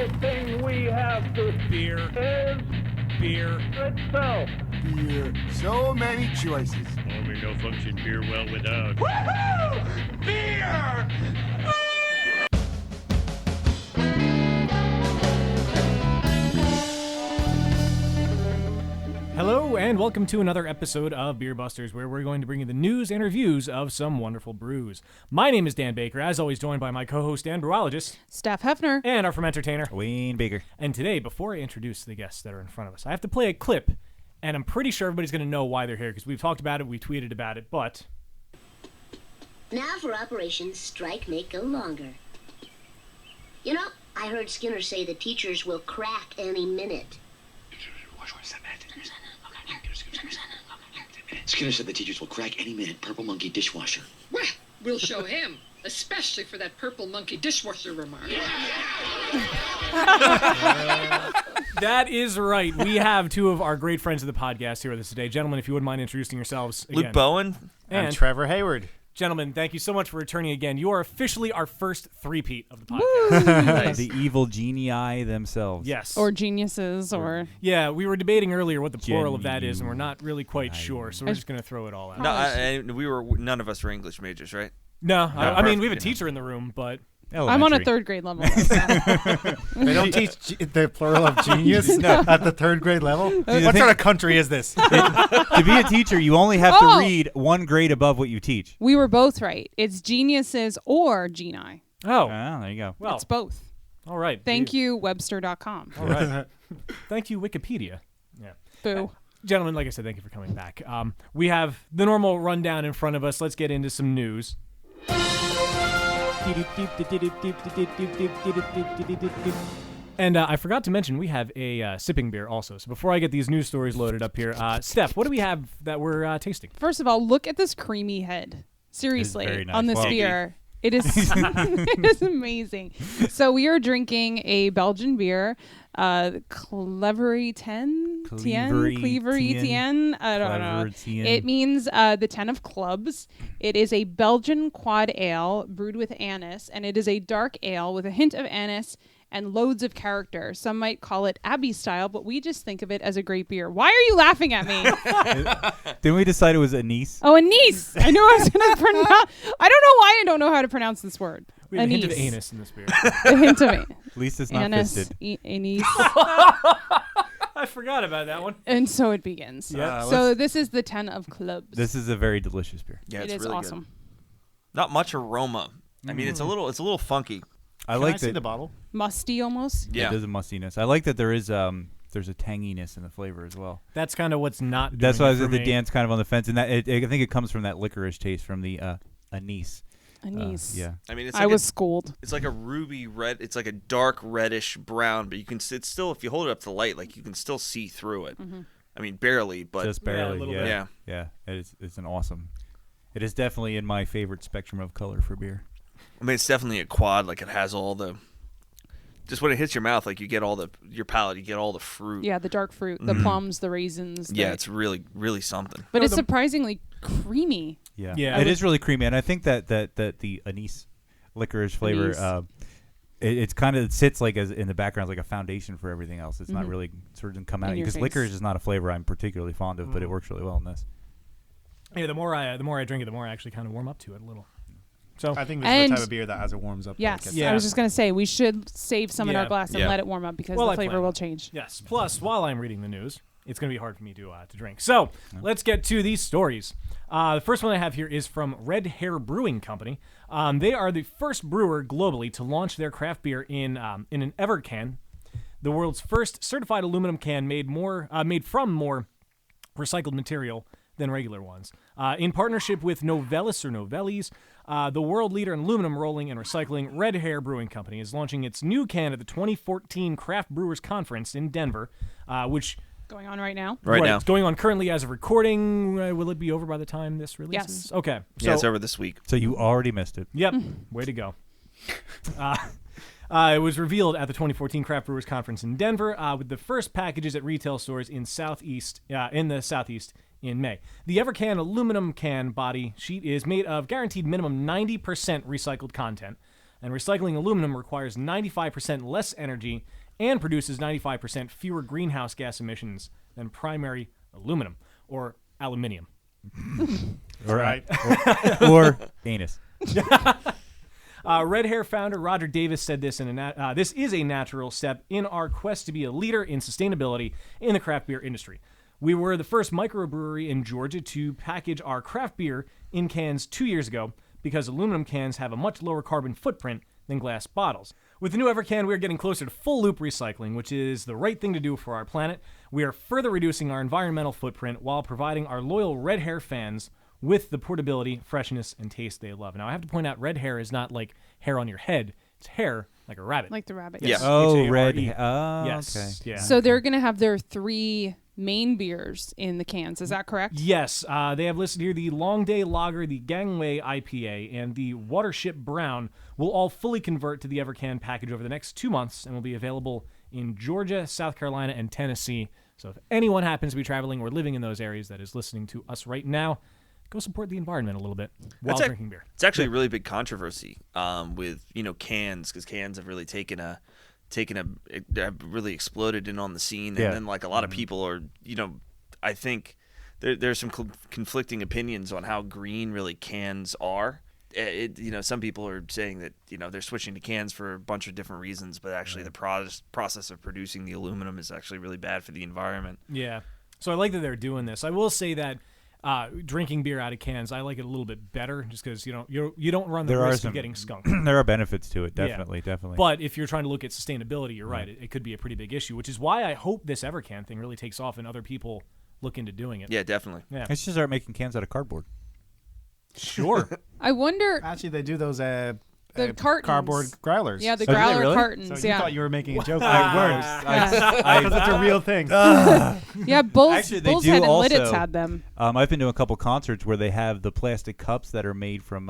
everything we have to Beer. is Beer. itself. Beer. So many choices. Oh, we no function beer well without. Woohoo! Beer! Hello, and welcome to another episode of Beer Busters, where we're going to bring you the news and reviews of some wonderful brews. My name is Dan Baker, as always joined by my co-host and brewologist, Steph Hefner, and our fermentertainer, Wayne Baker. And today, before I introduce the guests that are in front of us, I have to play a clip, and I'm pretty sure everybody's going to know why they're here, because we've talked about it, we've tweeted about it, but... Now for Operation Strike Make Go Longer. You know, I heard Skinner say the teachers will crack any minute. Skinner said the teachers will crack any minute. Purple monkey dishwasher. Well, we'll show him, especially for that purple monkey dishwasher remark. That is right. We have two of our great friends of the podcast here with us today. Gentlemen, if you wouldn't mind introducing yourselves again. Luke Bowen and Trevor Hayward. Gentlemen, thank you so much for returning again. You are officially our first three-peat of the podcast. Nice. The evil genii themselves. Yes. or geniuses, or... Yeah, we were debating earlier what the plural of that is, and we're not really quite sure, so we're just going to throw it all out. No, none of us were English majors, right? No, I mean, we have a teacher in the room, but... I'm on a third grade level. They don't teach the plural of genius at the third grade level? What sort of country is this? To be a teacher, you only have to read one grade above what you teach. We were both right. It's geniuses or genii. Oh. There you go. Well, it's both. All right. Thank you, Webster.com. All right. Thank you, Wikipedia. Yeah. Boo. Gentlemen, like I said, thank you for coming back. We have the normal rundown in front of us. Let's get into some news. And I forgot to mention we have a sipping beer also. So before I get these news stories loaded up here, Steph, what do we have that we're tasting? First of all, look at this creamy head. Seriously, very nice. on this beer. It is it is amazing. So we are drinking a Belgian beer, Clevery 10? Clevery 10? I don't know. It means the 10 of clubs. It is a Belgian quad ale brewed with anise, and it is a dark ale with a hint of anise and loads of character. Some might call it Abbey style, but we just think of it as a great beer. Why are you laughing at me? Didn't we decide it was anise? Oh, anise. I knew I was going to pronounce. I don't know why I don't know how to pronounce this word. We have a hint of anus in this beer. A hint of it. At least it's not Anise, fisted. Anise. I forgot about that one. And so it begins. Yeah. So this is the 10 of clubs. This is a very delicious beer. Yeah, it it's is really awesome. good. Not much aroma. I mean, it's a little funky. I like see the bottle. Musty almost. Yeah. It is a mustiness. I like that there's a tanginess in the flavor as well. That's kind of what's not. That's why I doing it said for the me. Dan's kind of on the fence, and that I think it comes from that licorice taste from the anise. Anise. Yeah. I mean, it's I like was schooled. It's like a ruby red. It's like a dark reddish brown, but you can. It's still, if you hold it up to the light, like you can still see through it. Mm-hmm. I mean, barely, but Just barely. little Yeah. bit. Yeah. It's an awesome. It is definitely in my favorite spectrum of color for beer. I mean, it's definitely a quad. Like it has all the. Just when it hits your mouth, like you get all your palate, you get all the fruit. Yeah, the dark fruit, the plums, the raisins. Yeah, it's really, really something. But it's surprisingly creamy. Yeah, Yeah. it is really creamy, and I think that the anise licorice flavor, it kind of sits like as in the background, like a foundation for everything else. It's not really sort of doesn't come out In your because face. licorice is not a flavor I'm particularly fond of, but it works really well in this. Yeah, the more I drink it, the more I actually kind of warm up to it a little. So I think this is the type of beer that as it warms up. Yes, Yeah. I was just going to say we should save some in our Yeah. glass and Yeah. let it warm up because Well, the I flavor plan will on it. change. Yes. Plus, while I'm reading the news, it's going to be hard for me to drink. So let's get to these stories. The first one I have here is from Red Hare Brewing Company. They are the first brewer globally to launch their craft beer in an evercan, the world's first certified aluminum can made from more recycled material than regular ones. In partnership with Novellis or Novellis, the world leader in aluminum rolling and recycling, Red Hare Brewing Company is launching its new can at the 2014 Craft Brewers Conference in Denver, which... Going on right now? Right now. It's going on currently as of recording. Will it be over by the time this releases? Yes. Okay. Yeah, it's over this week. So you already missed it. Yep. Way to go. It was revealed at the 2014 Craft Brewers Conference in Denver, with the first packages at retail stores in the Southeast in May. The Evercan aluminum can body sheet is made of guaranteed minimum 90% recycled content. And recycling aluminum requires 95% less energy and produces 95% fewer greenhouse gas emissions than primary aluminum or aluminium. Right. Or anus. Red Hare founder Roger Davis said this this is a natural step in our quest to be a leader in sustainability in the craft beer industry. We were the first microbrewery in Georgia to package our craft beer in cans 2 years ago because aluminum cans have a much lower carbon footprint than glass bottles. With the new Evercan, we are getting closer to full loop recycling, which is the right thing to do for our planet. We are further reducing our environmental footprint while providing our loyal Red Hare fans with the portability, freshness, and taste they love. Now, I have to point out, Red Hare is not like hair on your head. It's hair like a rabbit. Like the rabbit. Yes. Oh, red. H-A-R-E. Oh, Yes. okay. Yeah. So they're going to have their 3 main beers in the cans. Is that correct? Yes. They have listed here the Long Day Lager, the Gangway IPA, and the Watership Brown will all fully convert to the Evercan package over the next 2 months and will be available in Georgia, South Carolina, and Tennessee. So if anyone happens to be traveling or living in those areas that is listening to us right now, go support the environment a little bit while drinking beer. It's actually a really big controversy with cans, because cans have really have really exploded in on the scene, and then like a lot of people are I think there's some conflicting opinions on how green really cans are. Some people are saying that they're switching to cans for a bunch of different reasons, but actually the process of producing the aluminum is actually really bad for the environment. Yeah. So I like that they're doing this. I will say that drinking beer out of cans, I like it a little bit better, just because you don't run the risk of getting skunked. There are benefits to it, definitely. But if you're trying to look at sustainability, you're right. It could be a pretty big issue, which is why I hope this Evercan thing really takes off and other people look into doing it. Yeah, definitely. Yeah. Let's just start making cans out of cardboard. Sure. I wonder. Actually, they do those the cartons. cardboard growlers. Yeah, the do they growler really? cartons. So you yeah. thought you were making a joke. Yeah. Because it's a real thing. Yeah, Bull's Actually, they Bull's do Head and also, Lidditz had them. I've been to a couple concerts where they have the plastic cups that are made from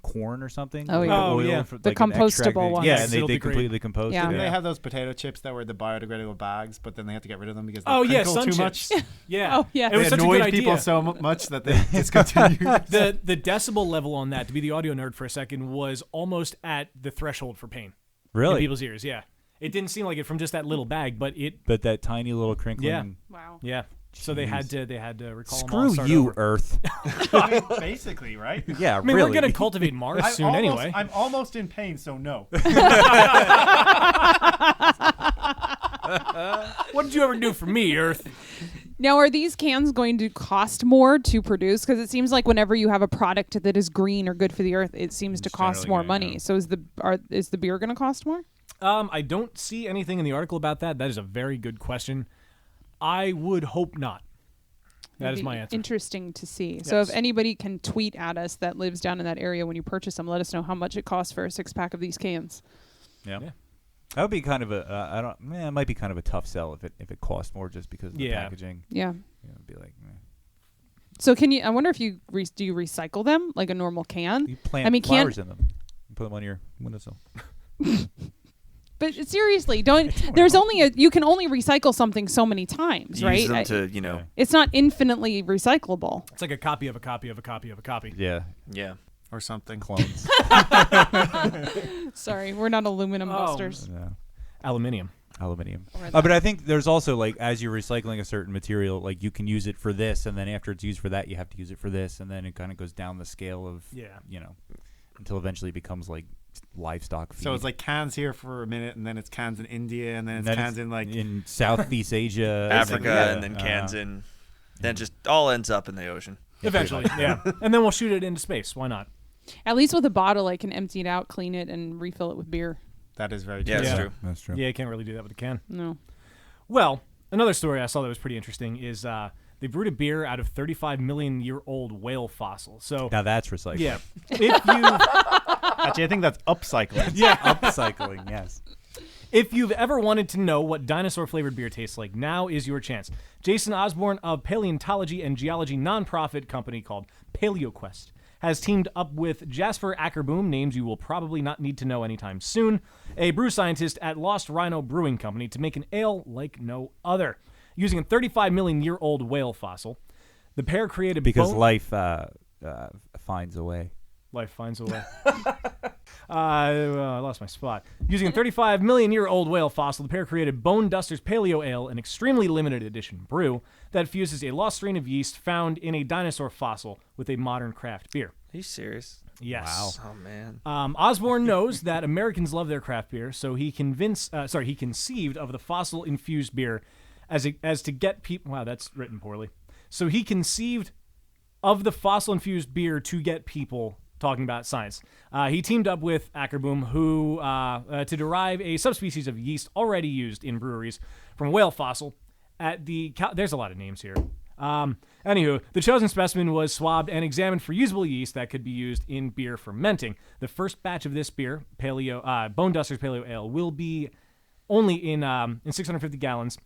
corn or something. Oh, Like yeah. oil yeah. for, The like, an extract. compostable ones. Yeah, and It'll they be great. completely compose Yeah. it. They have those potato chips that were the biodegradable bags, but then they have to get rid of them because they Oh yeah, crinkle sun too chips. much. Yeah. Oh, yeah. It was They such a good annoyed idea. people so much that they discontinued. the decibel level on that, to be the audio nerd for a second, was almost at the threshold for pain in Really? people's ears. Yeah, it didn't seem like it from just that little bag, but it. But that tiny little crinkling. Yeah. Wow. Yeah. So they had to recall them all. Screw and start you, over. Earth. Basically, right? Yeah, I mean, really. we're gonna cultivate Mars soon anyway. I'm almost in pain, so no. What did you ever do for me, Earth? Now, are these cans going to cost more to produce? Because it seems like whenever you have a product that is green or good for the earth, it seems to cost generally more gonna, money. yeah. So is the beer going to cost more? I don't see anything in the article about that. That is a very good question. I would hope not. That is It'd my be answer. Interesting to see. So if Yes. anybody can tweet at us that lives down in that area when you purchase them, let us know how much it costs for a 6-pack of these cans. Yeah. Yeah. That would be kind of a it might be kind of a tough sell if it costs more just because of the Yeah. packaging. Yeah. It'd be like, So can you? I wonder if you do you recycle them like a normal can? you plant I mean, flowers in them. You put them on your windowsill. But seriously, don't. There's only you can only recycle something so many times, right? Use them to It's not infinitely recyclable. It's like a copy of a copy of a copy of a copy. Yeah. yeah. Or something. Clones. Sorry, we're not aluminum Oh. busters. Yeah. Aluminium. Aluminium. Or But I think there's also, like, as you're recycling a certain material, like, you can use it for this, and then after it's used for that, you have to use it for this, and then it kind of goes down the scale of, until eventually it becomes, like, livestock feed. So it's like cans here for a minute, and then it's cans in India, and then it's cans in, like... in Southeast Asia. Africa, and then cans in... Then it just all ends up in the ocean. Eventually, yeah. And then we'll shoot it into space. Why not? At least with a bottle, I can empty it out, clean it, and refill it with beer. That is very true. Yeah, that's Yeah. true. That's true. Yeah, you can't really do that with a can. No. Well, another story I saw that was pretty interesting is they brewed a beer out of 35 million year old whale fossil. So Now that's recycling. yeah, if you Actually, I think that's upcycling. yeah, Upcycling, yes. if you've ever wanted to know what dinosaur flavored beer tastes like, now is your chance. Jason Osborne of paleontology and geology nonprofit company called PaleoQuest has teamed up with Jasper Ackerboom, names you will probably not need to know anytime soon, a brew scientist at Lost Rhino Brewing Company, to make an ale like no other. Using a 35 million year old whale fossil, the pair created Because life finds a way. Life finds a way. I lost my spot. Using a 35 million year old whale fossil, the pair created Bone Duster's Paleo Ale, an extremely limited edition brew that fuses a lost strain of yeast found in a dinosaur fossil with a modern craft beer. Are you serious? Yes. Wow. Oh man. Osborne knows that Americans love their craft beer, so he conceived of the fossil infused beer as to get people. Wow, that's written poorly. So he conceived of the fossil infused beer to get people talking about science. He teamed up with Ackerboom, who to derive a subspecies of yeast already used in breweries from whale fossil. There's a lot of names here. Anywho, the chosen specimen was swabbed and examined for usable yeast that could be used in beer fermenting. The first batch of this beer, Bone Duster's Paleo Ale, will be only in 650 gallons,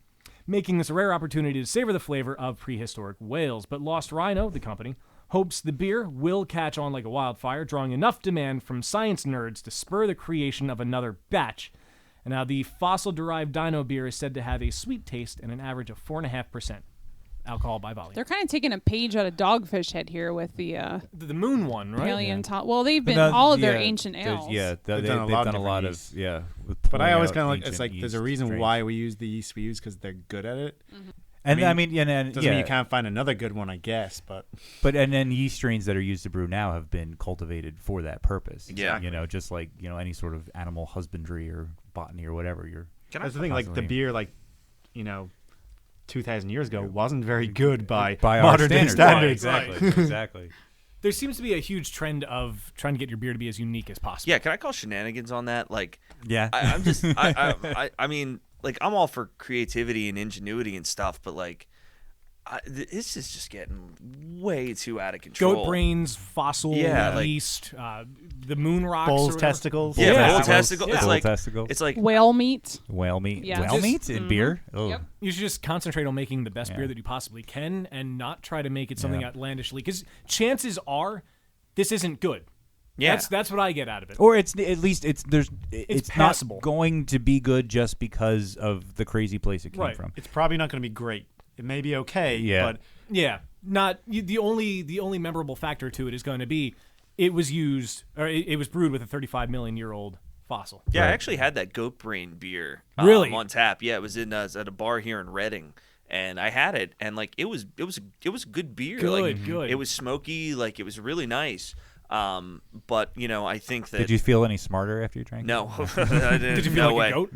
making this a rare opportunity to savor the flavor of prehistoric whales. But Lost Rhino, the company, hopes the beer will catch on like a wildfire, drawing enough demand from science nerds to spur the creation of another batch. And now the fossil-derived dino beer is said to have a sweet taste and an average of 4.5% alcohol by volume. They're kind of taking a page out of Dogfish Head here with the moon one, right? Alien top. Well, they've been all of their ancient ales. They've done a lot of But I always kind of like it's like there's a reason why we use the yeast we use because they're good at it. Mm-hmm. And doesn't mean you can't find another good one, I guess. But then yeast strains that are used to brew now have been cultivated for that purpose. Yeah, just like any sort of animal husbandry or botany or whatever. That's the thing. Like the beer, 2,000 years ago wasn't very good by modern day standards. Exactly. There seems to be a huge trend of trying to get your beer to be as unique as possible. Yeah, can I call shenanigans on that? Yeah. I mean, I'm all for creativity and ingenuity and stuff, but this is just getting way too out of control. Goat brains, fossil yeast, the moon rocks, bull's testicles. Yeah, bull testicle. Yeah. It's like whale meat. Whale meat. Yeah. Whale meat in beer. Oh. Yep. You should just concentrate on making the best beer that you possibly can, and not try to make it something outlandishly. Because chances are, this isn't good. Yeah, that's what I get out of it. Or it's passable. Not going to be good just because of the crazy place it came from. It's probably not going to be great. It may be okay, but not the only memorable factor to it is going to be it was brewed with a 35 million year old fossil. Yeah, right. I actually had that goat brain beer on tap. Yeah, it was at a bar here in Reading, and I had it, and it was a good beer. Good. It was smoky, it was really nice. But I think that. Did you feel any smarter after you drank? No, I didn't. Did you feel like a goat?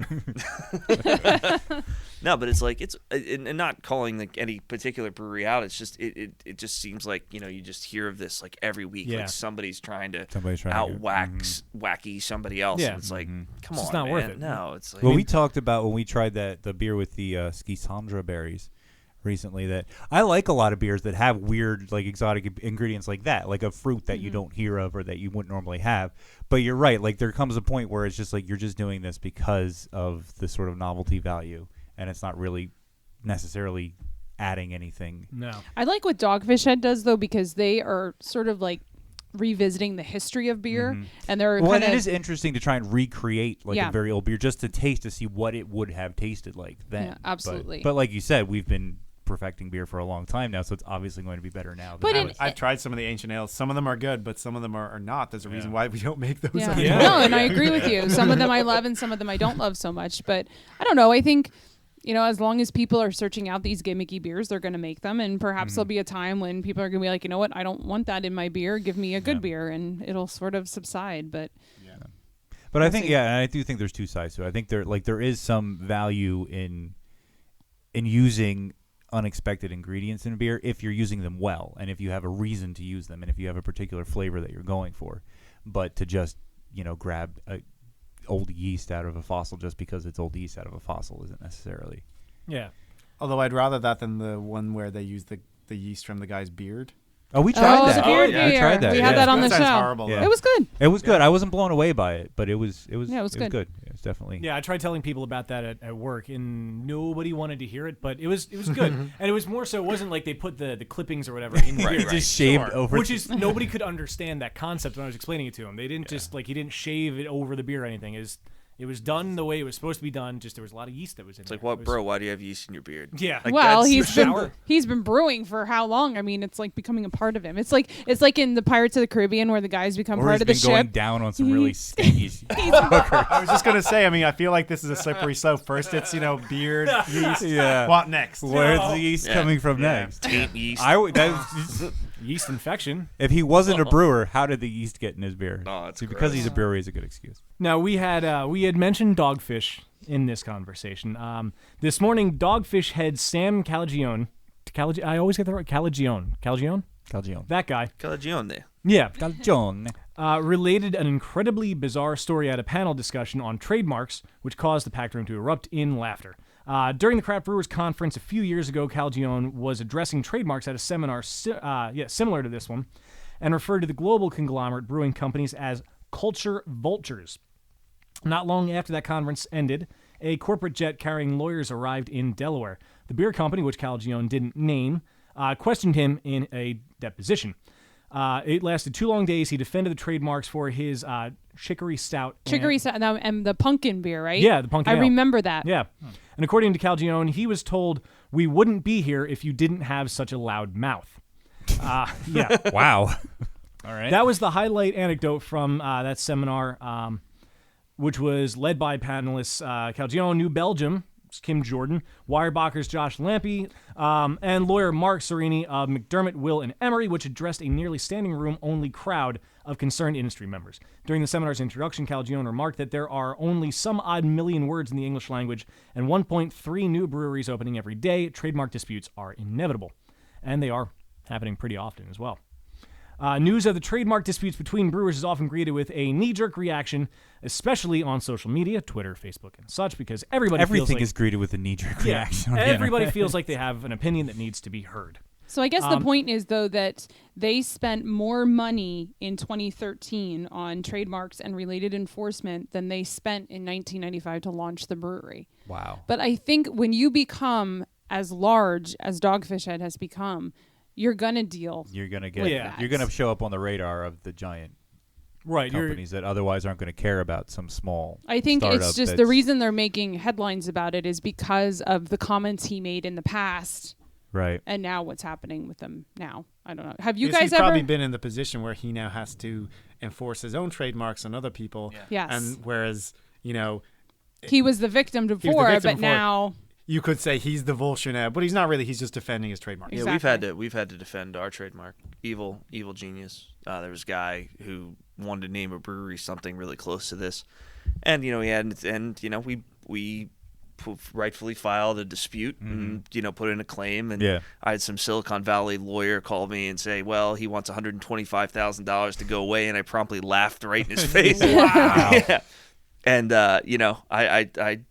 No, but it's and not calling any particular brewery out. It's just it just seems like you just hear of this every week. Yeah. Somebody's trying to wacky somebody else. Yeah. And it's come it's on, just not man. worth it. No, it's Well, we talked about when we tried the beer with the Schisandra berries recently, that I like a lot of beers that have weird exotic ingredients like that, like a fruit that you don't hear of or that you wouldn't normally have. But you're right, there comes a point where it's just you're just doing this because of the sort of novelty value, and it's not really necessarily adding anything. No. I like what Dogfish Head does though, because they are sort of revisiting the history of beer, and they're and it is interesting to try and recreate a very old beer just to see what it would have tasted like then. Yeah, absolutely. But like you said, we've been perfecting beer for a long time now, so it's obviously going to be better now. I've tried some of the ancient ales. Some of them are good, but some of them are not. There's a reason why we don't make those anymore. Yeah. No, and I agree with you. Some of them I love and some of them I don't love so much. But I don't know. I think, as long as people are searching out these gimmicky beers, they're going to make them. And perhaps there'll be a time when people are going to be like, you know what, I don't want that in my beer. Give me a good beer. And it'll sort of subside. But But I think, and I do think there's two sides to it. I think there is some value in using unexpected ingredients in beer if you're using them well, and if you have a reason to use them, and if you have a particular flavor that you're going for. But to just grab old yeast out of a fossil just because it's old yeast out of a fossil isn't necessarily. Yeah. Although I'd rather that than the one where they use the yeast from the guy's beard. Oh, we tried that. We tried that. We had that on the show. Horrible, It was good. It was good. I wasn't blown away by it, but it was good. It was good. It was definitely. Yeah, I tried telling people about that at work, and nobody wanted to hear it, but it was good. And it was more so, it wasn't like they put the clippings or whatever in the beer. Just shaved over. Which is, nobody could understand that concept when I was explaining it to him. They didn't just, he didn't shave it over the beer or anything. It It was done the way it was supposed to be done. Just there was a lot of yeast that was in It's there. like, what, bro? Why do you have yeast in your beard? Yeah. Like, well, that's he's been brewing for how long? I mean, it's like becoming a part of him. It's like in the Pirates of the Caribbean where the guys become part of the he's been going ship. down on some really stinky. I was just gonna say. I mean, I feel like this is a slippery slope. First, it's beard, yeast. Yeah. What next? Where's the yeast coming from next? Taint yeast. Yeast infection. If he wasn't a brewer, how did the yeast get in his beer? Oh, it's because he's a brewer is a good excuse. Now we had mentioned Dogfish in this conversation. This morning, Dogfish Head Sam Calagione. I always get that right. Calagione. That guy. Calagione. Yeah. Calagione. Related an incredibly bizarre story at a panel discussion on trademarks, which caused the packed room to erupt in laughter. During the Craft Brewers Conference a few years ago, Calagione was addressing trademarks at a seminar similar to this one, and referred to the global conglomerate brewing companies as culture vultures. Not long after that conference ended, a corporate jet carrying lawyers arrived in Delaware. The beer company, which Calagione didn't name, questioned him in a deposition. It lasted 2 long days. He defended the trademarks for his chicory stout. And the pumpkin beer, right? Yeah, the pumpkin ale. I remember that. Yeah. And according to Calagione, he was told, "We wouldn't be here if you didn't have such a loud mouth." Yeah. Wow. All right. That was the highlight anecdote from that seminar, which was led by panelists Calagione, New Belgium, Kim Jordan, Weyerbacher's Josh Lampe, and lawyer Mark Serini of McDermott, Will, and Emery, which addressed a nearly standing room-only crowd of concerned industry members. During the seminar's introduction, Calagione remarked that there are only some odd million words in the English language and 1.3 new breweries opening every day. Trademark disputes are inevitable, and they are happening pretty often as well. News of the trademark disputes between brewers is often greeted with a knee-jerk reaction, especially on social media, Twitter, Facebook, and such, because everything is greeted with a knee-jerk reaction. Everybody feels like they have an opinion that needs to be heard. So I guess the point is, though, that they spent more money in 2013 on trademarks and related enforcement than they spent in 1995 to launch the brewery. Wow. But I think when you become as large as Dogfish Head has become, you're gonna deal. You're gonna that. You're gonna show up on the radar of the giant companies that otherwise aren't going to care about some small. I think it's just the reason they're making headlines about it is because of the comments he made in the past. Right. And now what's happening with them now? I don't know. Have you He's guys ever probably been in the position where he now has to enforce his own trademarks on other people. Yeah. Yes. And whereas he was the victim before, but now. You could say he's the vulture now, but he's not really. He's just defending his trademark. Yeah, we've had to defend our trademark. Evil Genius. There was a guy who wanted to name a brewery something really close to this, and we rightfully filed a dispute and put in a claim, and I had some Silicon Valley lawyer call me and say, well, he wants $125,000 to go away, and I promptly laughed right in his face. Wow. Yeah. And I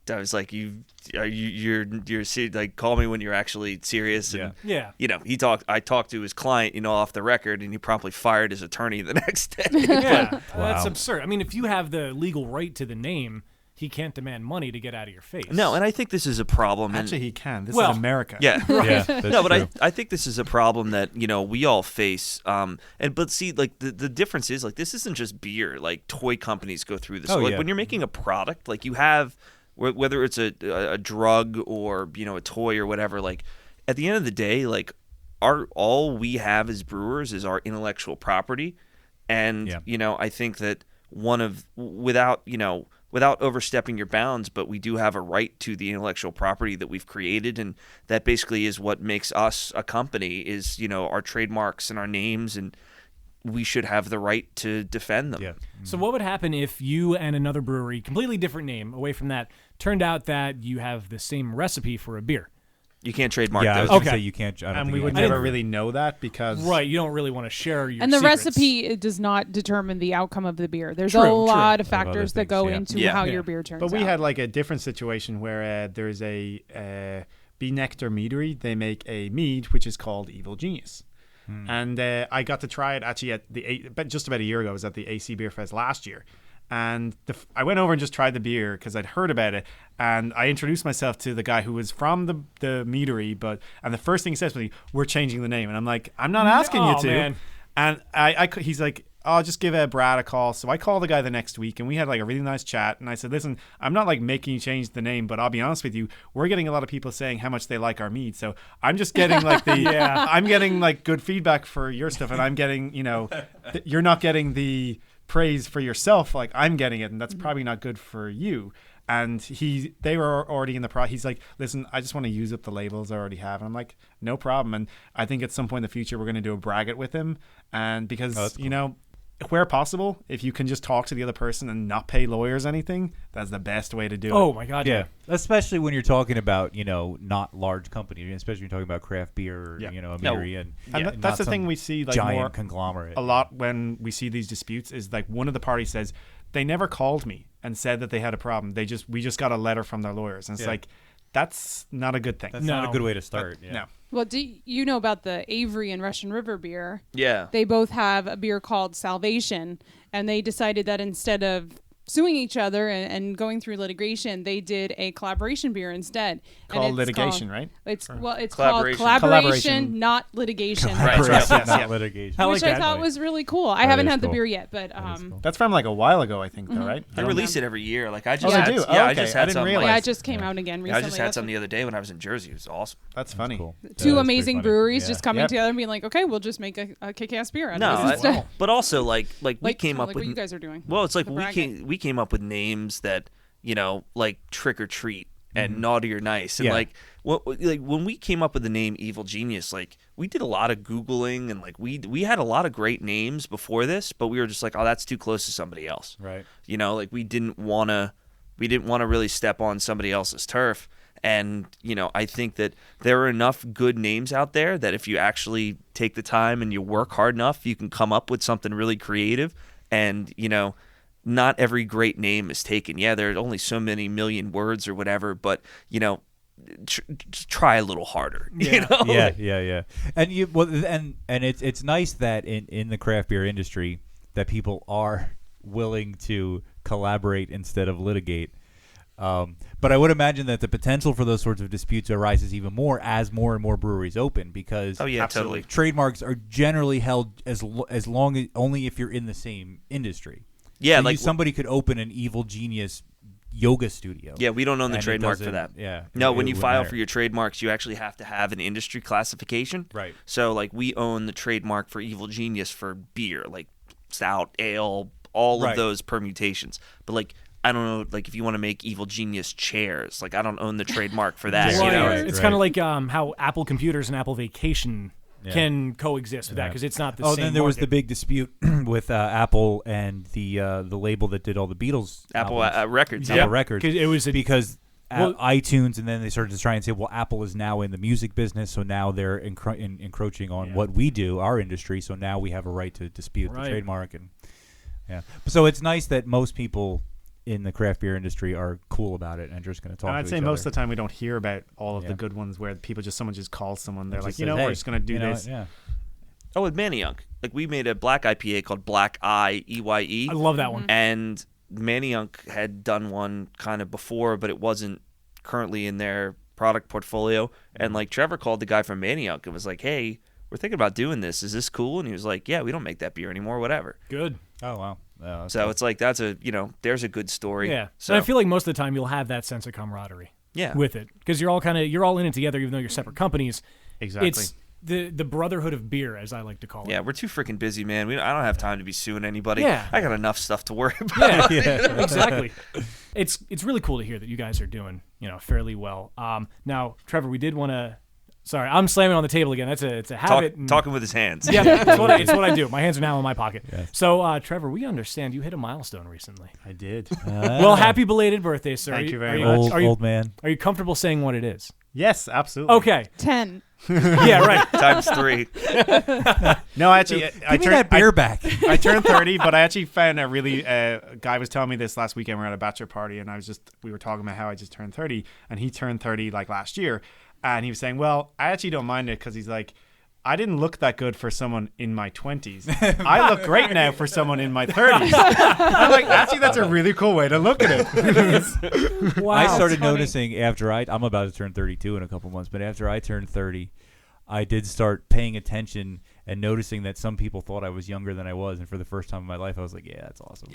was like, you're like, call me when you're actually serious. And I talked to his client, off the record, and he promptly fired his attorney the next day. Yeah, that's absurd. I mean, if you have the legal right to the name, he can't demand money to get out of your face. No, and I think this is a problem. Actually, he can. This is America. Yeah, right. Yeah, no, but I think this is a problem that we all face. But see, like the difference is, like, this isn't just beer. Like, toy companies go through this. So, like, when you're making a product, like, you have whether it's a drug or a toy or whatever. Like, at the end of the day, like, all we have as brewers is our intellectual property, and I think that without overstepping your bounds, but we do have a right to the intellectual property that we've created, and that basically is what makes us a company, is our trademarks and our names, and we should have the right to defend them. Yeah. So what would happen if you and another brewery, completely different name, away from that, turned out that you have the same recipe for a beer? You can't trademark those. those. I was gonna say you can't. And we would never really know that because you don't really want to share your and the secrets. recipe does not determine the outcome of the beer. There's a lot of factors that go into how your beer turns out. But we had like a different situation where there's a Bee Nectar meadery. They make a mead which is called Evil Genius. And I got to try it actually at just about a year ago. I was at the AC Beer Fest last year. And I went over and just tried the beer because I'd heard about it. And I introduced myself to the guy who was from the meadery. And the first thing he says to me, we're changing the name. And I'm like, I'm not asking you to. Man. And he's like, I'll just give Brad a call. So I called the guy the next week, and we had like a really nice chat. And I said, listen, I'm not like making you change the name, but I'll be honest with you, we're getting a lot of people saying how much they like our mead. So I'm just getting like I'm getting like good feedback for your stuff, and I'm getting, you're not getting the praise for yourself like I'm getting it, and that's probably not good for you. And they were already in the pro. He's like, listen, I just want to use up the labels I already have. And I'm like, no problem. And I think at some point in the future, we're going to do a bracket with him. And because, cool. Where possible, if you can just talk to the other person and not pay lawyers anything, that's the best way to do it. Oh my God. Yeah. Especially when you're talking about, not large companies, especially when you're talking about craft beer or, a meadery. And that's the thing we see like giant more conglomerate. A lot when we see these disputes is like one of the parties says, they never called me and said that they had a problem. We just got a letter from their lawyers. And it's like, that's not a good thing. That's not a good way to start. No. Well, do you know about the Avery and Russian River beer? Yeah. They both have a beer called Salvation, and they decided that instead of suing each other and going through litigation, they did a collaboration beer instead. Called litigation, right? It's called Collaboration. collaboration, not litigation. Not litigation. Which I thought was really cool. I haven't had the beer yet, but that's from like a while ago, I think, though, right? They release it every year. Like I just they do? I okay. just had some. Yeah, it just came out again recently. I just had some the other day when I was in Jersey. It was awesome. That's funny. Cool. Two amazing breweries just coming together and being like, okay, we'll just make a kick-ass beer out of this instead. But also like we came up like with what you guys are doing. Well, it's like we came up with names that like Trick or Treat and Naughty or Nice, and like when we came up with the name Evil Genius, like we did a lot of Googling, and like we had a lot of great names before this, but we were just like, oh, that's too close to somebody else, right? Like we didn't want to really step on somebody else's turf. And, I think that there are enough good names out there that if you actually take the time and you work hard enough, you can come up with something really creative. And, not every great name is taken. Yeah, there are only so many million words or whatever, but, try a little harder. Yeah. And it's nice that in the craft beer industry that people are willing to collaborate instead of litigate. But I would imagine that the potential for those sorts of disputes arises even more as more and more breweries open, because totally. Trademarks are generally held as long as only if you're in the same industry. Yeah, so somebody could open an Evil Genius yoga studio. Yeah, we don't own the trademark for that. Yeah. No, when you file for your trademarks, you actually have to have an industry classification. Right. So like we own the trademark for Evil Genius for beer, like stout, ale, all of those permutations. But like I don't know, like if you want to make Evil Genius chairs, like I don't own the trademark for that. It's kind of like how Apple Computers and Apple Vacation can coexist with that, because it's not the same. Then there was the big dispute with Apple and the label that did all the Beatles Apple Records. Apple Records. It was because iTunes, and then they started to try and say, well, Apple is now in the music business, so now they're encroaching on what we do, our industry, so now we have a right to dispute the trademark. And so it's nice that most people in the craft beer industry are cool about it and just going to talk to each other. I'd say most of the time we don't hear about all of the good ones where someone just calls someone. They're like, we're just going to do this. Yeah. Oh, with Manayunk. Like we made a black IPA called Black Eye EYE. I love that one. And Manayunk had done one kind of before, but it wasn't currently in their product portfolio. And like Trevor called the guy from Manayunk and was like, hey, we're thinking about doing this. Is this cool? And he was like, yeah, we don't make that beer anymore, whatever. Good. Oh, wow. So cool. It's like there's a good story. Yeah. So I feel like most of the time you'll have that sense of camaraderie. Yeah. With it, because you're all in it together, even though you're separate companies. Exactly. It's the brotherhood of beer, as I like to call it. Yeah, we're too freaking busy, man. I don't have time to be suing anybody. Yeah. I got enough stuff to worry about. Yeah. Exactly. It's really cool to hear that you guys are doing fairly well. Now, Trevor, we did want to. Sorry, I'm slamming on the table again. It's a habit. Talking with his hands. Yeah, it's what I do. My hands are now in my pocket. Yes. So, Trevor, we understand you hit a milestone recently. I did. Well, happy belated birthday, sir. Thank you very much. Old man. Are you comfortable saying what it is? Yes, absolutely. Okay. 10. Yeah, right. Times 3. No, actually, I turned that beer back. I turned 30, but I actually found a really guy was telling me this last weekend. We were at a bachelor party, and we were talking about how I just turned 30, and he turned 30 like last year. And he was saying, well, I actually don't mind it, because he's like, I didn't look that good for someone in my 20s. I look great now for someone in my 30s. I'm like, actually, that's a really cool way to look at it. Wow, I started noticing after I'm about to turn 32 in a couple months, but after I turned 30, I did start paying attention and noticing that some people thought I was younger than I was, and for the first time in my life, I was like, yeah, that's awesome.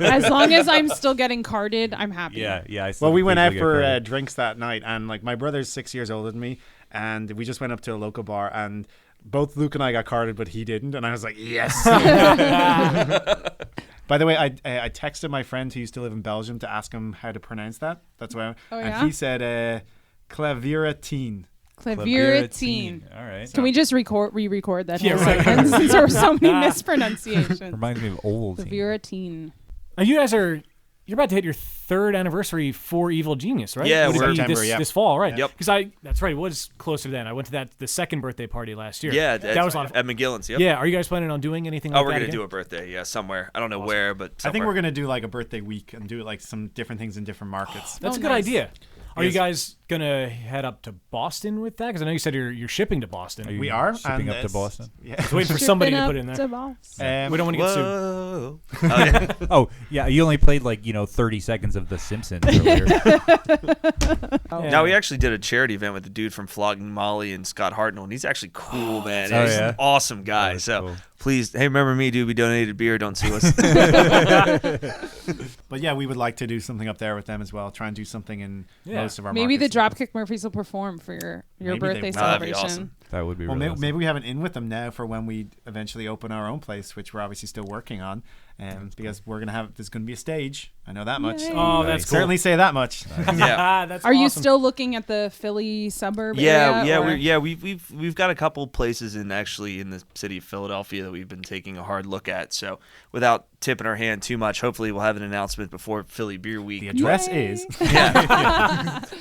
As long as I'm still getting carded, I'm happy. Yeah. Well, we went out for drinks that night, and like my brother's 6 years older than me, and we just went up to a local bar, and both Luke and I got carded, but he didn't, and I was like, yes. By the way, I texted my friend who used to live in Belgium to ask him how to pronounce that. That's why, and he said claviratine. Claviratine. All right. Can we just re-record that whole sentence since there were so many mispronunciations? Reminds me of old. Claviratine. You guys you're about to hit your 3rd anniversary for Evil Genius, right? Yeah, we're September, this fall, right? Yep. Because that's right. It was closer then. I went to the second birthday party last year. Yeah, that was a lot of fun. at McGillen's. Yep. Yeah, are you guys planning on doing anything like that? We're gonna again? do a birthday, somewhere. I don't know where, but somewhere. I think we're gonna do like a birthday week and do like some different things in different markets. That's a good idea. Are you guys gonna head up to Boston with that? Because I know you said you're shipping to Boston. We are shipping up to Boston. Yeah, just waiting for somebody to put in there. We don't want to get sued. Oh yeah, you only played 30 seconds of The Simpsons earlier. Now we actually did a charity event with the dude from Flogging Molly and Scott Hartnell, and he's actually cool, man. He's an awesome guy. So please, hey, remember me, dude? We donated beer. Don't sue us. But yeah, we would like to do something up there with them as well. Try and do something in most of our maybe markets. the Dropkick Murphys will perform for your birthday celebration. That'd be awesome. That would be really awesome. Maybe we have an in with them now for when we eventually open our own place, which we're obviously still working on. Because there's gonna be a stage. I know that much. Yay. Oh, that's cool. Certainly say that much. Yeah. That's Are you awesome. still looking at the Philly suburb area? We've got a couple places in the city of Philadelphia that we've been taking a hard look at. So without tipping our hand too much, hopefully we'll have an announcement before Philly Beer Week. The address is.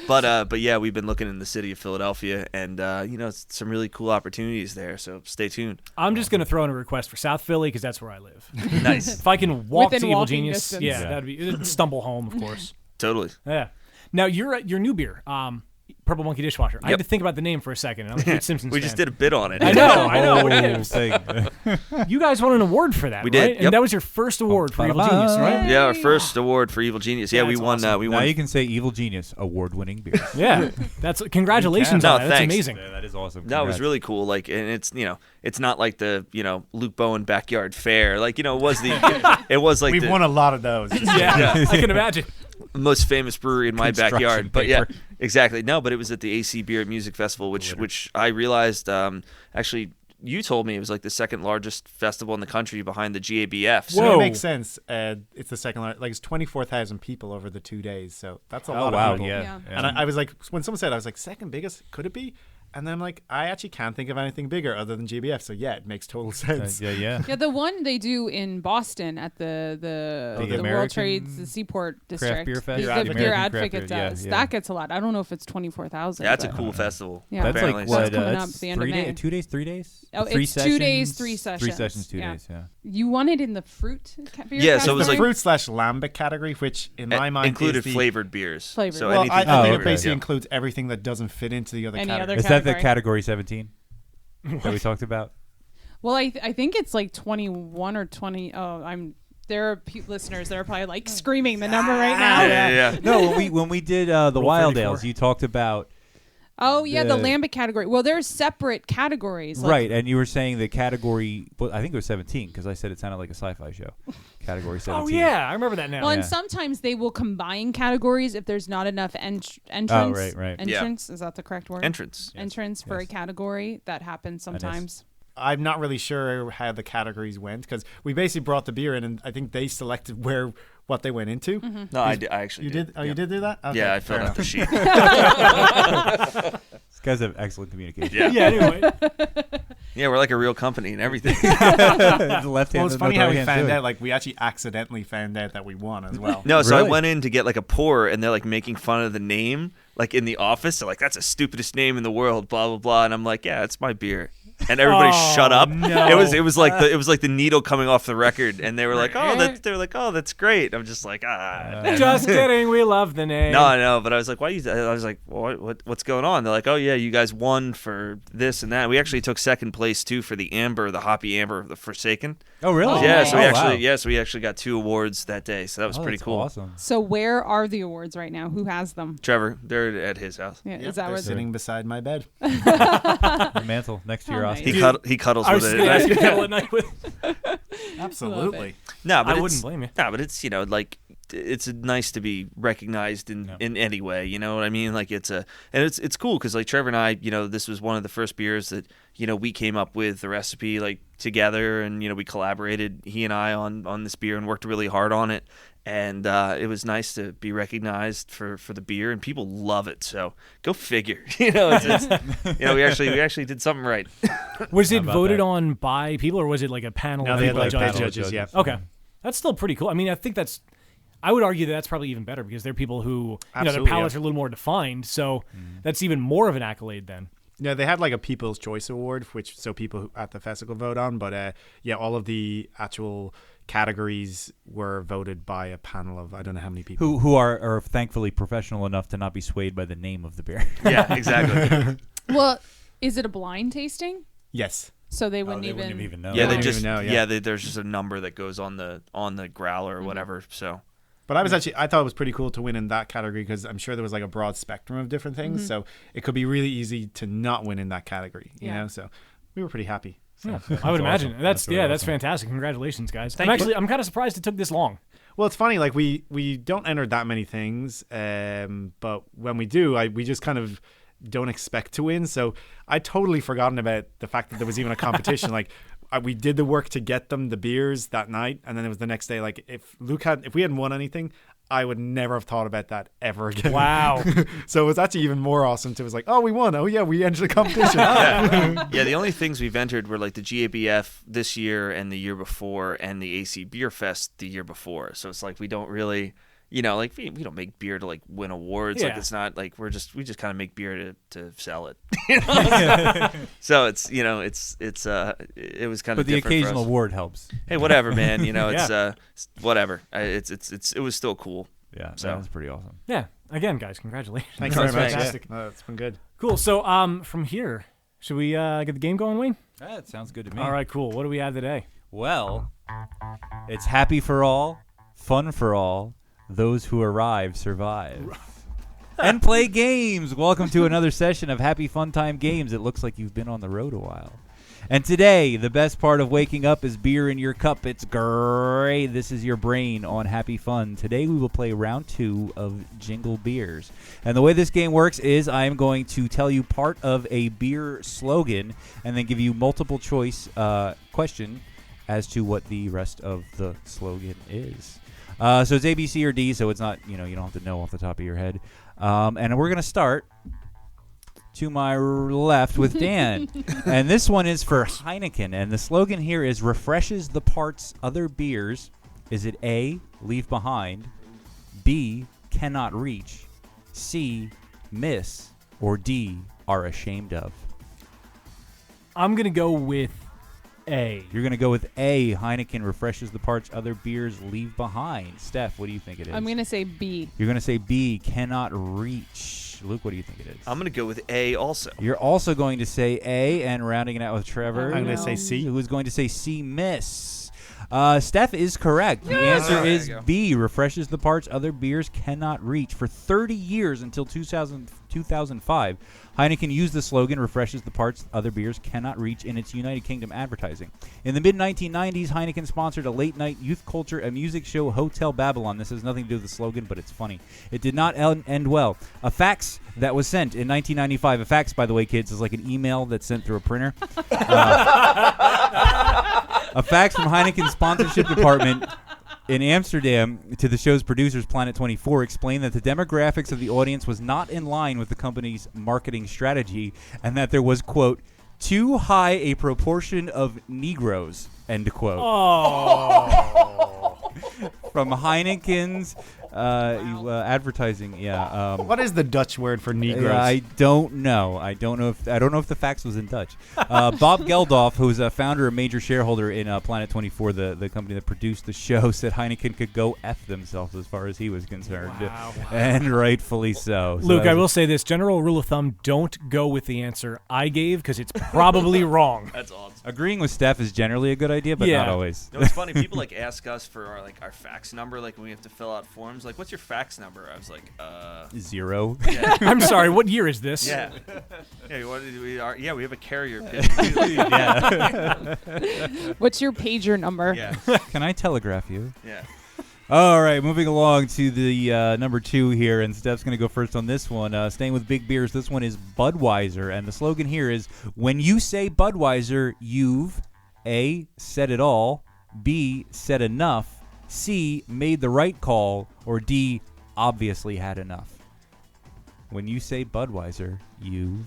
But yeah, we've been looking in the city of Philadelphia, and some really cool opportunities there. So stay tuned. I'm just gonna throw in a request for South Philly because that's where I live. Nice. If I can walk Within to Evil walking Genius, distance. that'd be stumble home, of course. Totally. Yeah. Now your new beer, Purple Monkey Dishwasher. I had to think about the name for a second. I'm a huge Simpsons We fan. just did a bit on it. I know. What Whole is? thing. You guys won an award for that, We right? did, And yep. that was your first award for Evil Genius, right? Yeah, our first award for Evil Genius. Yeah, we that's won. awesome. We Now won. you can say Evil Genius, award-winning beers. Yeah. That's congratulations No, on that. That's thanks. amazing. Yeah, that is awesome. No, it was Congrats. really cool. And it's not like the Luke Bowen backyard fair. It was it was like We've won a lot of those. Yeah. I can imagine. most famous brewery in my Construction backyard. But paper. yeah, exactly. No, but it was at the AC Beer Music Festival, which I realized actually. You told me it was like the second largest festival in the country behind the GABF. So Whoa. It makes sense. It's the second largest. It's 24,000 people over the 2 days. So that's a lot of people. Yeah. And I was like, when someone said, I was like, second biggest? Could it be? And then I'm like, I actually can't think of anything bigger other than GBF. So yeah, it makes total sense. Yeah. Yeah, the one they do in Boston at the World American Trades, the Seaport District. Beer Fest? The American Beer Craft Advocate Beer, does. yeah. That gets a lot. I don't know if it's 24,000. that's a but- cool festival. Yeah. That's apparently. like So what? it's coming up That's at the end of 3 May. days, 2 days, 3 days. Oh, Three it's sessions? 2 days, 3 sessions. 3 sessions, 2 Yeah. days. Yeah. You won it in the fruit beer Yeah, so it was category? like- Fruit/lambic category, which in my mind included is the, flavored beers. Flavored. So Well, anything I think flavored, it basically yeah. includes everything that doesn't fit into the other Any category. other Is that the category. category 17 that we talked about? Well, I think it's like 21 or 20. There are listeners that are probably like screaming the number right now. Yeah. No, when we did the Rule Wild 34. Ales, you talked about Oh yeah, the The- lambic category. Well, there's separate categories. Like, right, and you were saying the category. Well, I think it was 17 because I said it sounded like a sci-fi show. Category 17. Oh yeah, I remember that now. Well, and Yeah. sometimes they will combine categories if there's not enough entrance. Oh, right. Entrance, is that the correct word? Entrance. Entrance for a category. That happens sometimes. I'm not really sure how the categories went because we basically brought the beer in, and I think they selected what they went into. Mm-hmm. No, I actually You did? Oh, Yeah. you did do that? Okay, Yeah, I fair filled out enough. the sheet. These guys have excellent communication. Yeah. Yeah. Anyway, Yeah, we're like a real company and everything. The left hand. Well, it's funny how we found out. Like we actually accidentally found out that we won as well. No, so I Really? went in to get like a pour, and they're like making fun of the name, like in the office. They're like, "That's the stupidest name in the world," blah blah blah. And I'm like, "Yeah, it's my beer." And everybody shut up. no. It was like the needle coming off the record, and they were like, "Oh, that's great." I'm just like, just kidding. We love the name. No, I know, but I was like, "Why?" I was like, "What's going on?" They're like, "Oh yeah, you guys won for this and that." We actually took second place too for the hoppy amber of the Forsaken. Oh really? Yeah, so wow. we actually got 2 awards that day, so that was pretty that's cool. Awesome. So where are the awards right now? Who has them? Trevor, they're at his house. Yeah, Yep, is that they're what? sitting beside my bed. The mantle next to your Sure, nice. He cuddles I with was it. going to ask you to cuddle at night with. Absolutely. No, but I wouldn't blame you. No, but it's like it's nice to be recognized in any way. You know what I mean? Like it's cool because like Trevor and I, this was one of the first beers that we came up with the recipe like together, and we collaborated, he and I, on this beer and worked really hard on it. And it was nice to be recognized for the beer, and people love it. So go figure. We actually did something right. Was it voted on by people, or was it like a panel? No, of they had people like that judges. Yeah. Okay, that's still pretty cool. I mean, I think I would argue that's probably even better because they're people who their palates are a little more defined. So that's even more of an accolade then. Yeah, they had like a People's Choice Award, so people who at the festival vote on. But all of the actual categories were voted by a panel of I don't know how many people who are thankfully professional enough to not be swayed by the name of the beer. Yeah, exactly. Well, is it a blind tasting? Yes. So they wouldn't even know. Yeah, they just know. Yeah, there's just a number that goes on the growler or whatever. So. But I thought it was pretty cool to win in that category because I'm sure there was like a broad spectrum of different things. So it could be really easy to not win in that category, you know? So we were pretty happy. So. I would imagine. Awesome. That's really that's awesome. fantastic. Congratulations, guys. Thank you. I'm kind of surprised it took this long. Well, it's funny. Like we don't enter that many things, but when we do, we just kind of don't expect to win. So I totally forgotten about the fact that there was even a competition. Like we did the work to get them the beers that night, and then it was the next day. Like if we hadn't won anything, I would never have thought about that ever again. Wow. So it was actually even more awesome. It was like, oh, we won. Oh, yeah, we entered the competition. Yeah, the only things we've entered were like the GABF this year and the year before, and the AC Beer Fest the year before. So it's like we don't really, like we don't make beer to like win awards. Yeah. Like it's not like we just kind of make beer to sell it. So it's it was kind of. But the different for occasional us. award helps. Hey, whatever, man. It's whatever. It was still cool. Yeah, So. that was pretty awesome. Yeah. Again, guys, congratulations. Thanks very much. Fantastic. Yeah. It's been good. Cool. So from here, should we get the game going, Wayne? That sounds good to me. All right, cool. What do we have today? Well, it's happy for all, fun for all. Those who arrive survive. And play games. Welcome to another session of Happy Fun Time Games. It looks like you've been on the road a while. And today, the best part of waking up is beer in your cup. It's great. This is your brain on Happy Fun. Today, we will play round 2 of Jingle Beers. And the way this game works is I am going to tell you part of a beer slogan and then give you multiple choice question as to what the rest of the slogan is. So it's A, B, C, or D, so it's not, you don't have to know off the top of your head. And we're going to start to my left with Dan. And this one is for Heineken. And the slogan here is refreshes the parts other beers. Is it A, leave behind, B, cannot reach, C, miss, or D, are ashamed of? I'm going to go with A. You're going to go with A, Heineken refreshes the parts other beers leave behind. Steph, what do you think it is? I'm going to say B. You're going to say B, cannot reach. Luke, what do you think it is? I'm going to go with A also. You're also going to say A, and rounding it out with Trevor. I'm going to say C. Who is going to say C, miss. Steph is correct. The Yes! answer There is you go. B, refreshes the parts other beers cannot reach. For 30 years until 2005, Heineken used the slogan, refreshes the parts other beers cannot reach, in its United Kingdom advertising. In the mid-1990s, Heineken sponsored a late-night youth culture and music show, Hotel Babylon. This has nothing to do with the slogan, but it's funny. It did not end well. A fax that was sent in 1995, a fax, by the way, kids, is like an email that's sent through a printer. A fax from Heineken's sponsorship department in Amsterdam to the show's producers, Planet 24, explained that the demographics of the audience was not in line with the company's marketing strategy and that there was, quote, too high a proportion of Negroes, end quote. Oh. From Heineken's advertising, yeah. What is the Dutch word for Negroes? I don't know. I don't know if the fax was in Dutch. Bob Geldof, who's a founder and major shareholder in Planet 24, the company that produced the show, said Heineken could go F themselves as far as he was concerned. Wow. And rightfully so. Luke, I will say this. General rule of thumb, don't go with the answer I gave because it's probably wrong. That's awesome. Agreeing with Steph is generally a good idea, but Yeah. not always. No, it's funny. People like ask us for our fax number, like when we have to fill out forms. was like, "What's your fax number?" I was like, 0. Yeah. I'm sorry. What year is this? Yeah. Yeah, we have a carrier pin. Yeah. What's your pager number? Yeah. Can I telegraph you? Yeah. All right, moving along to the number 2 here, and Steph's going to go first on this one. Staying with big beers, this one is Budweiser, and the slogan here is, when you say Budweiser, you've A, said it all, B, said enough, C, made the right call, or D, obviously had enough. When you say Budweiser, you've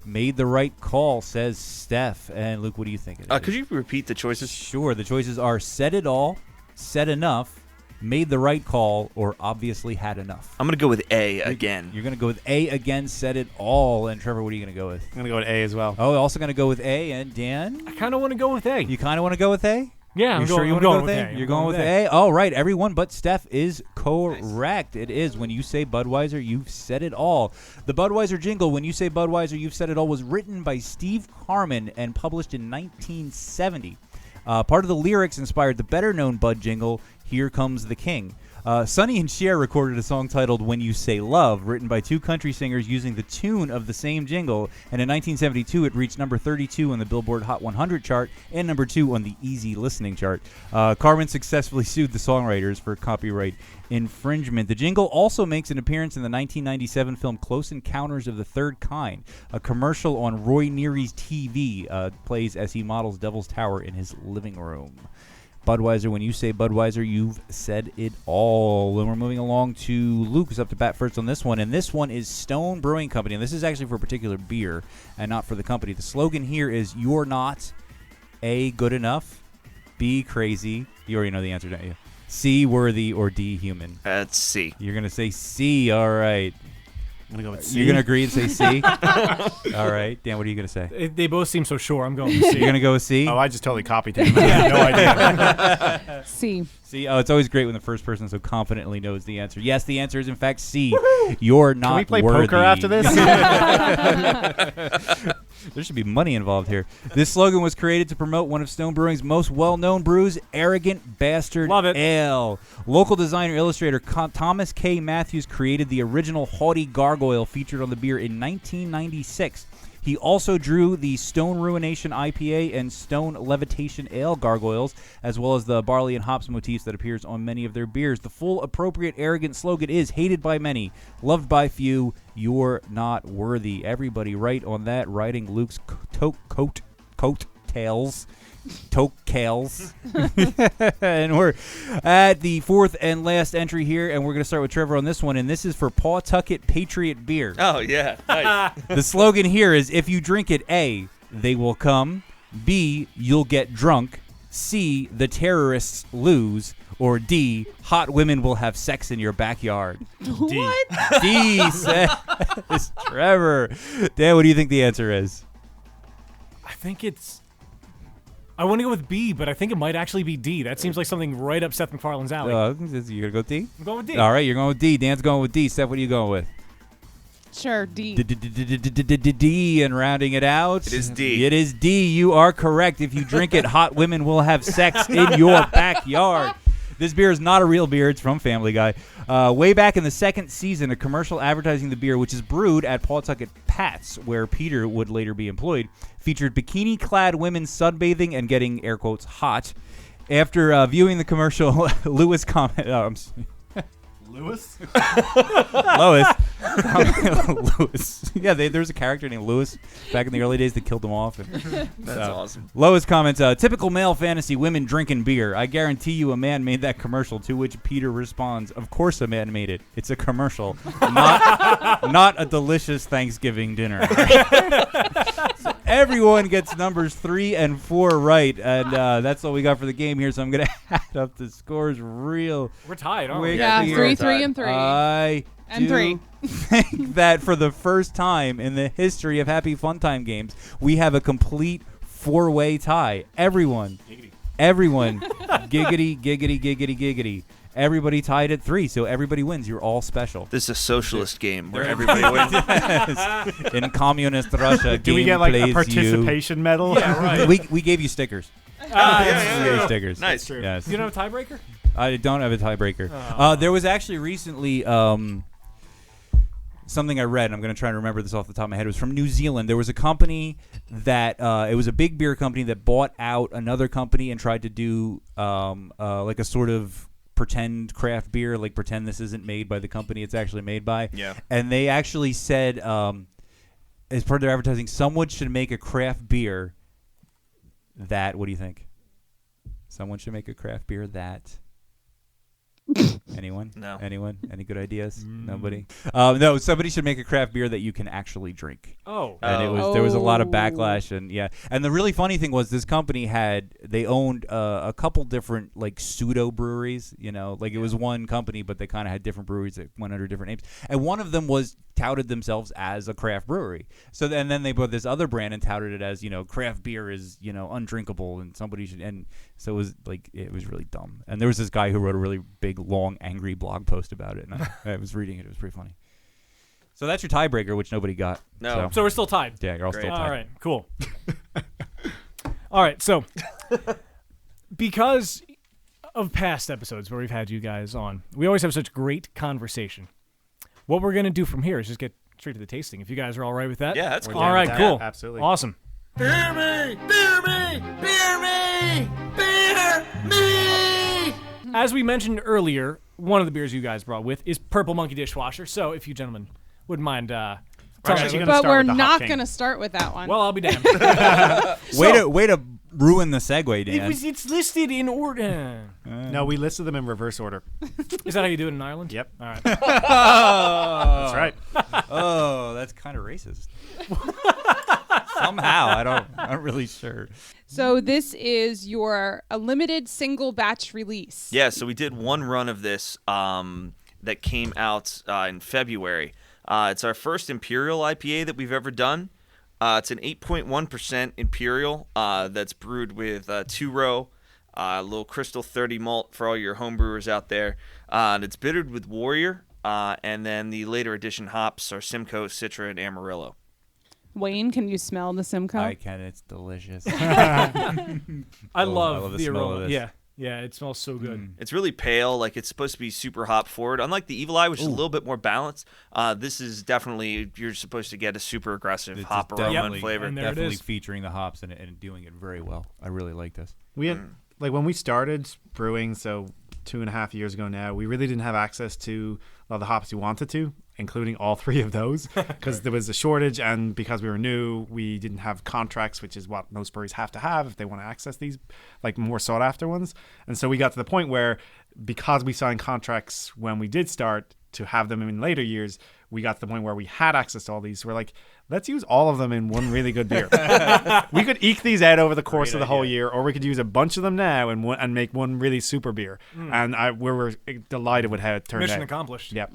made the right call, says Steph. And Luke, what do you think it is? Could you repeat the choices? Sure. The choices are said it all, said enough, made the right call, or obviously had enough. I'm going to go with A again. You're going to go with A again, said it all. And Trevor, what are you going to go with? I'm going to go with A as well. Oh, also going to go with A. And Dan? I kind of want to go with A. You kind of want to go with A? Yeah, I'm sure you want to go with A? You're going with A? All right, everyone but Steph is correct. Nice. It is. When you say Budweiser, you've said it all. The Budweiser jingle, when you say Budweiser, you've said it all, was written by Steve Harmon and published in 1970. Part of the lyrics inspired the better-known Bud jingle, Here Comes the King. Sonny and Cher recorded a song titled When You Say Love, written by 2 country singers using the tune of the same jingle, and in 1972 it reached number 32 on the Billboard Hot 100 chart and number 2 on the Easy Listening chart. Carmen successfully sued the songwriters for copyright infringement. The jingle also makes an appearance in the 1997 film Close Encounters of the Third Kind. A commercial on Roy Neary's TV plays as he models Devil's Tower in his living room. Budweiser, when you say Budweiser, you've said it all. And we're moving along to Luke, who's up to bat first on this one. And this one is Stone Brewing Company. And this is actually for a particular beer and not for the company. The slogan here is, you're not A, good enough, B, crazy. You already know the answer, don't you? C, worthy, or D, human. That's C. You're going to say C. All right. I'm going to go with C. You're going to agree and say C? All right. Dan, what are you going to say? They both seem so sure. I'm going with C. You're going to go with C? Oh, I just totally copied him. I had no idea. C. C. Oh, it's always great when the first person so confidently knows the answer. Yes, the answer is in fact C. Woo-hoo! You're not worthy. Can we play poker after this? There should be money involved here. This slogan was created to promote one of Stone Brewing's most well-known brews, Arrogant Bastard Love it. Ale. Local designer illustrator Thomas K. Matthews created the original haughty gargoyle featured on the beer in 1996. He also drew the Stone Ruination IPA and Stone Levitation Ale gargoyles, as well as the barley and hops motifs that appears on many of their beers. The full appropriate arrogant slogan is hated by many, loved by few, you're not worthy. Everybody right on that, riding Luke's coat tails. Tokales. And we're at the 4th and last entry here, and we're going to start with Trevor on this one, and this is for Pawtucket Patriot Beer. Oh, yeah. Nice. The slogan here is, if you drink it, A, they will come, B, you'll get drunk, C, the terrorists lose, or D, hot women will have sex in your backyard. D. What? D says Trevor. Dan, what do you think the answer is? I think I want to go with B, but I think it might actually be D. That seems like something right up Seth MacFarlane's alley. You're going to go D? I'm going with D. All right, you're going with D. Dan's going with D. Steph, what are you going with? Sure, D. D, and rounding it out. It is D. It is D. You are correct. If you drink it, hot women will have sex in your backyard. This beer is not a real beer. It's from Family Guy. Way back in the 2nd season, a commercial advertising the beer, which is brewed at Pawtucket Pat's, where Peter would later be employed, featured bikini-clad women sunbathing and getting, air quotes, hot. After viewing the commercial, Lewis commented... Lewis? Lois. Lewis. Yeah, there's a character named Lewis back in the early days that killed them off. That's awesome. Lois comments, typical male fantasy, women drinking beer. I guarantee you a man made that commercial, to which Peter responds, of course a man made it. It's a commercial, not a delicious Thanksgiving dinner. So everyone gets numbers 3 and 4 right, and that's all we got for the game here, so I'm going to add up the scores real We're tied, aren't we? Yeah, here. 3 and 3. I And 3. think that for the first time in the history of Happy Fun Time games, we have a complete 4-way tie. Everyone, giggity, giggity, giggity, giggity. Everybody tied at 3, so everybody wins. You're all special. This is a socialist game where everybody wins. Yes. In communist Russia, Do we get like a participation medal? Yeah, right. We gave you stickers. Yeah. Stickers. Nice. Yes. You don't have a tiebreaker? I don't have a tiebreaker. There was actually recently something I read. And I'm going to try and remember this off the top of my head. It was from New Zealand. There was a company that it was a big beer company that bought out another company and tried to do like a sort of pretend craft beer, like pretend this isn't made by the company it's actually made by. Yeah. And they actually said, as part of their advertising, someone should make a craft beer that, what do you think? Someone should make a craft beer that... Anyone? No. Anyone? Any good ideas? Nobody? No, somebody should make a craft beer that you can actually drink. Oh. And there was a lot of backlash, and and the really funny thing was this company they owned a couple different like pseudo breweries, like it was one company, but they kind of had different breweries that went under different names, and one of them touted themselves as a craft brewery. So then they bought this other brand and touted it as, craft beer is, undrinkable and somebody should, and so it was really dumb. And there was this guy who wrote a really big, long, angry blog post about it, and I was reading it. It was pretty funny. So that's your tiebreaker, which nobody got. No. So we're still tied. Yeah, you're all still tied. All right, cool. All right, so because of past episodes where we've had you guys on, we always have such great conversation. What we're going to do from here is just get straight to the tasting. If you guys are all right with that? Yeah, that's cool. All right, cool. Yeah, absolutely. Awesome. Beer me! Beer me! Beer me! Beer me! As we mentioned earlier, one of the beers you guys brought with is Purple Monkey Dishwasher. So if you gentlemen wouldn't mind telling me. But we're not going to start with that one. Well, I'll be damned. Way to ruin the segue, Dan. It's listed in order. No, we listed them in reverse order. Is that how you do it in Ireland? Yep. All right. That's right. Oh, that's kind of racist. Somehow, I'm not really sure. So this is a limited single batch release. Yeah, so we did one run of this that came out in February. It's our first Imperial IPA that we've ever done. It's an 8.1% Imperial that's brewed with 2-row, little Crystal 30 malt for all your home brewers out there. And it's bittered with Warrior, and then the later edition hops are Simcoe, Citra, and Amarillo. Wayne, can you smell the Simcoe? I can. It's delicious. I love the smell aroma. of this. Yeah, it smells so good. It's really pale, like it's supposed to be super hop forward. Unlike the Evil Eye, which is a little bit more balanced, this is definitely, you're supposed to get a super aggressive hop aroma and flavor. And there definitely it is. featuring the hops and doing it very well. I really like this. We had, when we started brewing, so 2.5 years ago now, we really didn't have access to a lot of the hops we wanted to, including all 3 of those, because there was a shortage, and because we were new, we didn't have contracts, which is what most breweries have to have if they want to access these like more sought after ones. And so we got to the point where, because we signed contracts when we did start to have them in later years, we got to the point where we had access to all these. So we're like, let's use all of them in one really good beer. We could eke these out over the course of the whole year, or we could use a bunch of them now and make one really super beer. And we were delighted with how it turned out. Mission accomplished. Yep.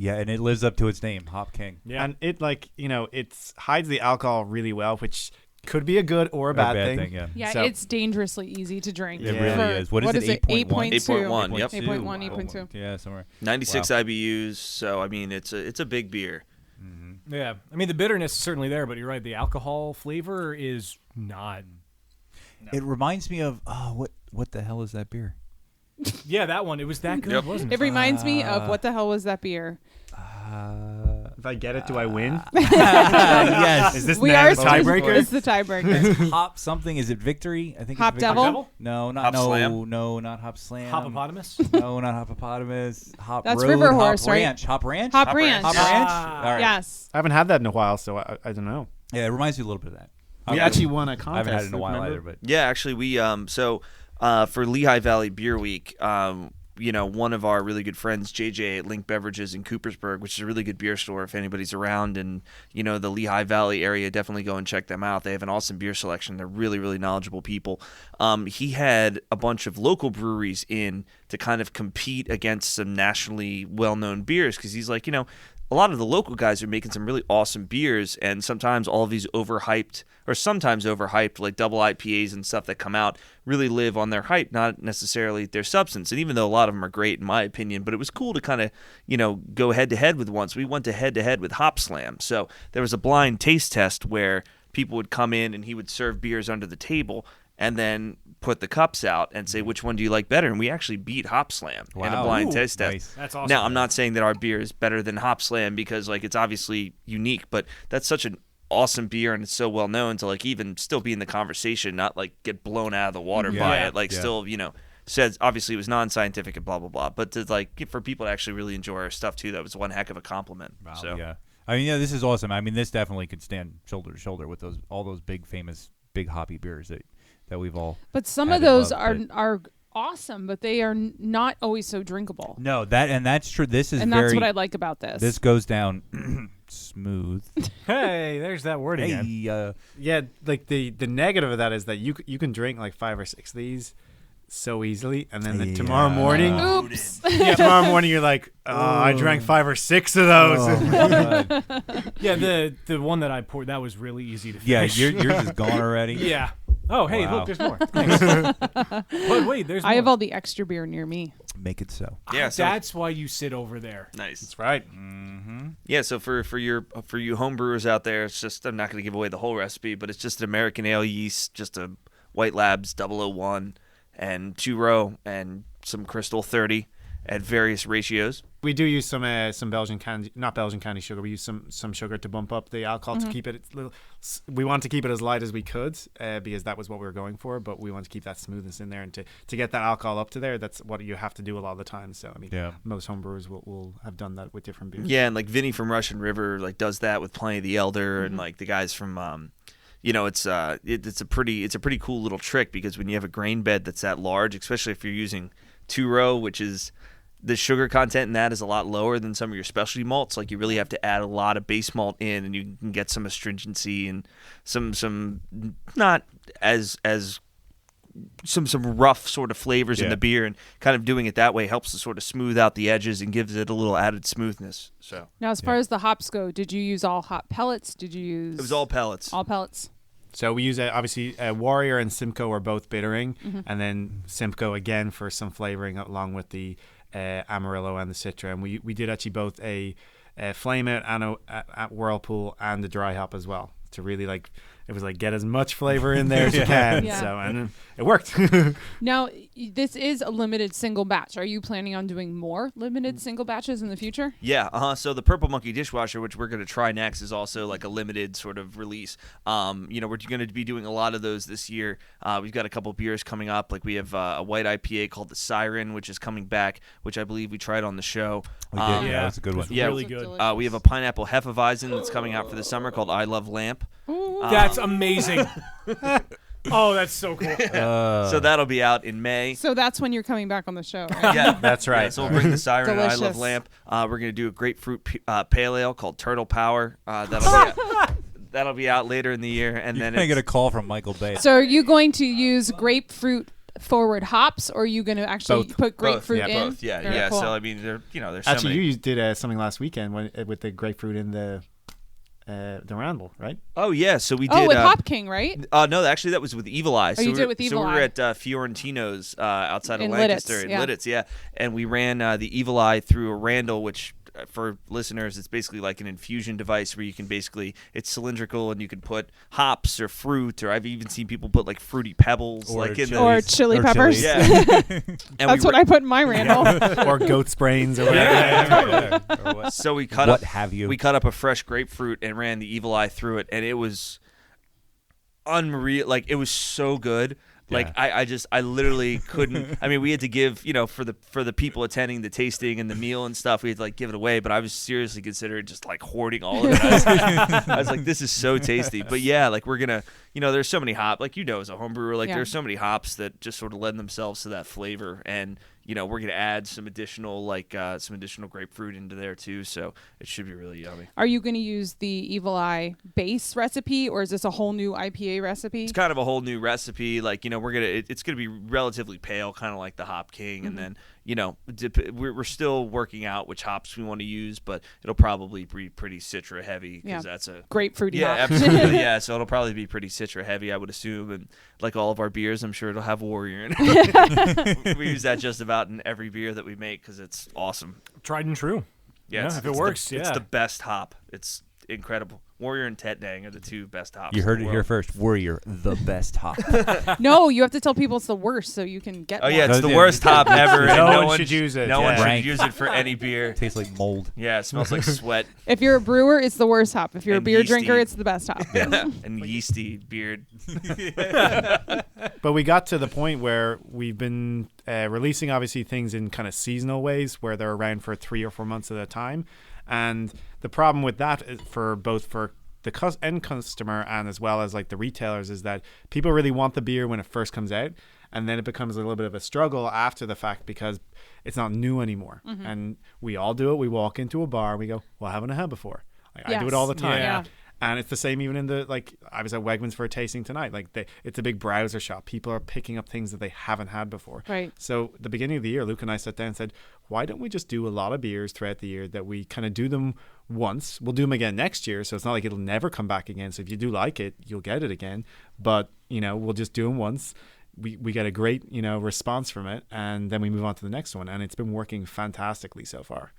Yeah, and it lives up to its name, Hop King. Yeah. And it it hides the alcohol really well, which could be a good or a bad thing. Yeah, So- it's dangerously easy to drink. It really is. What is it? 8.1? 8.1, yep. 8.1, 8.2. Yeah, somewhere. 96 IBUs, so I mean, it's a big beer. Yeah. I mean, the bitterness is certainly there, but you're right. The alcohol flavor is not. It reminds me of, what the hell is that beer? Yeah, that one. It was that good, wasn't it? It reminds me of what the hell was that beer? If I get it, do I win? Yes. Is this We now are the tiebreaker? It's the tiebreaker. Hop something. Is it Victory? I think Hop it's Victory. Devil? No, not Hop no, Slam? no, not Hop Slam. Hopopotamus? No, not Hopopotamus. Hop That's Road, River Hop Horse, right? Ranch. Hop Ranch? Hop Ranch. Hop Ranch? All right. Yes. I haven't had that in a while, so I don't know. Yeah, it reminds me a little bit of that. We actually won a contest. I haven't had it in a while remember? either, but Yeah, actually, we for Lehigh Valley Beer Week, one of our really good friends, JJ at Link Beverages in Coopersburg, which is a really good beer store if anybody's around and, the Lehigh Valley area, definitely go and check them out. They have an awesome beer selection. They're really, really knowledgeable people. He had a bunch of local breweries in to kind of compete against some nationally well-known beers because he's like, a lot of the local guys are making some really awesome beers, and sometimes all of these sometimes overhyped, like double IPAs and stuff that come out, really live on their hype, not necessarily their substance. And even though a lot of them are great, in my opinion, but it was cool to kind of, go head-to-head with one. So we went to head-to-head with Hop Slam. So there was a blind taste test where people would come in and he would serve beers under the table, and then put the cups out and say which one do you like better, and we actually beat Hop Slam in a blind taste test. Nice. That's awesome. Now, I'm not saying that our beer is better than Hop Slam because like it's obviously unique, but that's such an awesome beer and it's so well known to like even still be in the conversation, not like get blown out of the water by it. Like still, says obviously it was non-scientific and blah blah blah, but to like for people to actually really enjoy our stuff too, that was one heck of a compliment. Wow, so yeah. I mean, this is awesome. I mean, this definitely could stand shoulder to shoulder with all those big famous big hoppy beers that we've all. But some of those are awesome, but they are not always so drinkable. No, that's true. This is that's what I like about this. This goes down smooth. Hey, there's that word again. Yeah, like the negative of that is that you can drink like 5 or 6 of these so easily, and then tomorrow morning, tomorrow morning you're like, I drank 5 or 6 of those. Oh, yeah, the one that I poured, that was really easy to finish. Yeah, yours is gone already. Yeah. Oh, hey, Wow. look, there's more. Thanks. But wait, there's more. I have all the extra beer near me. Make it so. Yeah, so that's why you sit over there. Nice. That's right. Mm-hmm. Yeah, so for you home brewers out there, it's just, I'm not going to give away the whole recipe, but it's just an American ale yeast, just a White Labs 001 and 2-row and some Crystal 30 at various ratios. We do use some Belgian candy, not Belgian candy sugar. We use some sugar to bump up the alcohol to keep it little. We want to keep it as light as we could because that was what we were going for. But we want to keep that smoothness in there, and to get that alcohol up to there, that's what you have to do a lot of the time. So I mean, most homebrewers will have done that with different beers. Yeah, and like Vinny from Russian River like does that with Pliny the Elder, and like the guys from it's a pretty cool little trick because when you have a grain bed that's that large, especially if you're using 2-row, which is the sugar content in that is a lot lower than some of your specialty malts. Like you really have to add a lot of base malt in, and you can get some astringency and some not as some rough sort of flavors in the beer, and kind of doing it that way helps to sort of smooth out the edges and gives it a little added smoothness. So now, as far as the hops go, did you use all hop pellets? Did you use? It was all pellets. All pellets. So we use obviously Warrior and Simcoe are both bittering, and then Simcoe again for some flavoring along with the Amarillo and the Citra, and we did actually both a flame out and at Whirlpool and the dry hop as well to really it was like get as much flavor in there as you can. Yeah. So and it worked. Now this is a limited single batch. Are you planning on doing more limited single batches in the future? Yeah, so the Purple Monkey Dishwasher, which we're going to try next, is also like a limited sort of release. We're going to be doing a lot of those this year. We've got a couple beers coming up. Like we have a white IPA called the Siren, which is coming back, which I believe we tried on the show. We did, yeah, that's a good one. Yeah, really good. We have a pineapple Hefeweizen that's coming out for the summer called I Love Lamp. That's amazing. Oh, that's so cool. So that'll be out in May. So that's when you're coming back on the show, right? Yeah, that's right. Yeah, so we'll bring the Siren and I Love Delicious. Lamp. We're going to do a grapefruit pale ale called Turtle Power. That'll be out later in the year, and then I get a call from Michael Bay. So are you going to use grapefruit forward hops, or are you going to actually put grapefruit in? Both. Yeah, Very yeah. cool. So I mean, there's Actually, so many. you did something last weekend with the grapefruit in the Randall, right? Oh yeah, so we did. Oh, with Hop King, right? No, actually that was with Evil Eye. Oh, you did it with Evil So we Eye. were at Fiorentino's outside of In Lancaster Lidditz, in Lidditz, yeah, and we ran the Evil Eye through a Randall, which for listeners, it's basically like an infusion device where you can it's cylindrical and you can put hops or fruit, or I've even seen people put like fruity pebbles, Or like in Or chili peppers. Yeah, and That's what I put in my Randall. Or goat's brains or whatever. Or what? So we cut What have you? We cut up a fresh grapefruit and ran the Evil Eye through it, and it was unreal. Like it was so good. Like I literally couldn't. I mean, we had to give, for the people attending the tasting and the meal and stuff, we had to like give it away. But I was seriously considering just like hoarding all of it. I was like, this is so tasty. But yeah, like we're gonna, there's so many hops. Like as a home brewer, like there's so many hops that just sort of lend themselves to that flavor. And we're gonna add some additional grapefruit into there too. So it should be really yummy. Are you going to use the Evil Eye base recipe, or is this a whole new IPA recipe? It's kind of a whole new recipe. Like, it's gonna be relatively pale, kind of like the Hop King, and then we're still working out which hops we want to use, but it'll probably be pretty Citra heavy because that's a grapefruity hop. Absolutely, yeah. So it'll probably be pretty Citra heavy, I would assume, and like all of our beers, I'm sure it'll have Warrior in it. We use that just about in every beer that we make because it's awesome. Tried and true. Yeah, if it works, it's the best hop. It's incredible. Warrior and Tettnang are the two best hops. You heard in it the here world. first. Warrior, the best hop. No, you have to tell people it's the worst so you can get Oh one. yeah, it's the worst hop ever. and No one should use it. No one Rank. should use it for any beer. Tastes like mold. Yeah, it smells like sweat If you're a brewer, it's the worst hop. If you're a And beer drinker, yeasty. it's the best hop. and yeasty beard. But we got to the point where we've been releasing obviously things in kind of seasonal ways where they're around for 3 or 4 months at a time. And the problem with that is for the end customer and as well as like the retailers is that people really want the beer when it first comes out, and then it becomes a little bit of a struggle after the fact because it's not new anymore. And we all do it. We walk into a bar and we go, well, haven't I had before? Like, I do it all the time. Yeah. And it's the same even in the, like, I was at Wegmans for a tasting tonight. Like, it's a big browser shop. People are picking up things that they haven't had before. Right. So the beginning of the year, Luke and I sat down and said, why don't we just do a lot of beers throughout the year that we kind of do them once. We'll do them again next year. So it's not like it'll never come back again. So if you do like it, you'll get it again. But, we'll just do them once. We get a great, response from it. And then we move on to the next one. And it's been working fantastically so far.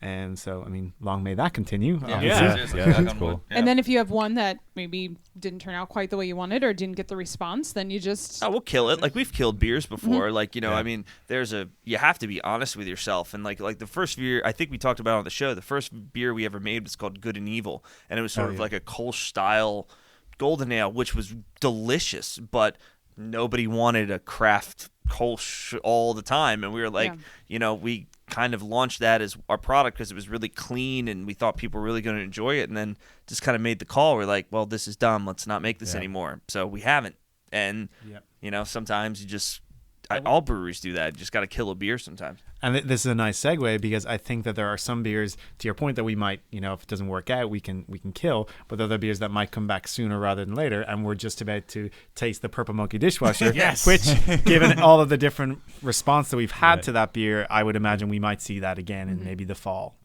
And so, I mean, long may that continue. Seriously, knock that's on cool. wood. Yeah. And then if you have one that maybe didn't turn out quite the way you wanted or didn't get the response, then you just... Oh, we'll kill it. Like, we've killed beers before. Like, I mean, you have to be honest with yourself. And like the first beer, I think we talked about on the show, the first beer we ever made was called Good and Evil. And it was sort of like a Kolsch style golden ale, which was delicious, but nobody wanted a craft Kolsch all the time. And we were like, we kind of launched that as our product because it was really clean and we thought people were really going to enjoy it, and then just kind of made the call. We're like, well, this is dumb. Let's not make this anymore. So we haven't. And, sometimes you just all breweries do that. You just got to kill a beer sometimes. And this is a nice segue because I think that there are some beers, to your point, that we might, if it doesn't work out, we can kill. But there are beers that might come back sooner rather than later. And we're just about to taste the Purple Monkey Dishwasher, which, given all of the different response that we've had to that beer, I would imagine we might see that again in maybe the fall.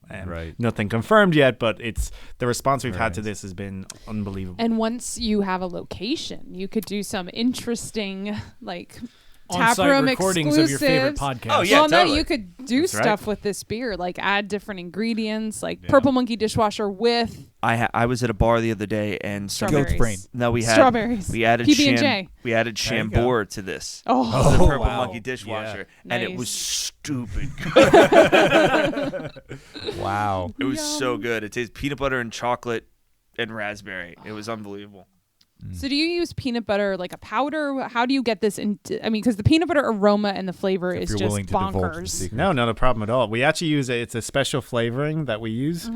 Nothing confirmed yet, but it's the response we've had to this has been unbelievable. And once you have a location, you could do some interesting, tap on-site room recordings of your favorite exclusives. podcast. Oh, yeah, well, no, totally. you could do That's stuff right. with this beer, like add different ingredients, like Purple Monkey Dishwasher with I was at a bar the other day and strawberries. Goat's brain. No, we had Strawberries. We added PB&J. we added There you Chambord to this. Oh, The Purple wow. Monkey Dishwasher, Yeah. and it Nice. was stupid. Wow. It was so good. It tastes peanut butter and chocolate and raspberry. It was unbelievable. So do you use peanut butter like a powder? How do you get this into? I mean, because the peanut butter aroma and the flavor If is you're just willing to divulge the bonkers. secret. No, not a problem at all. We actually use it's a special flavoring that we use.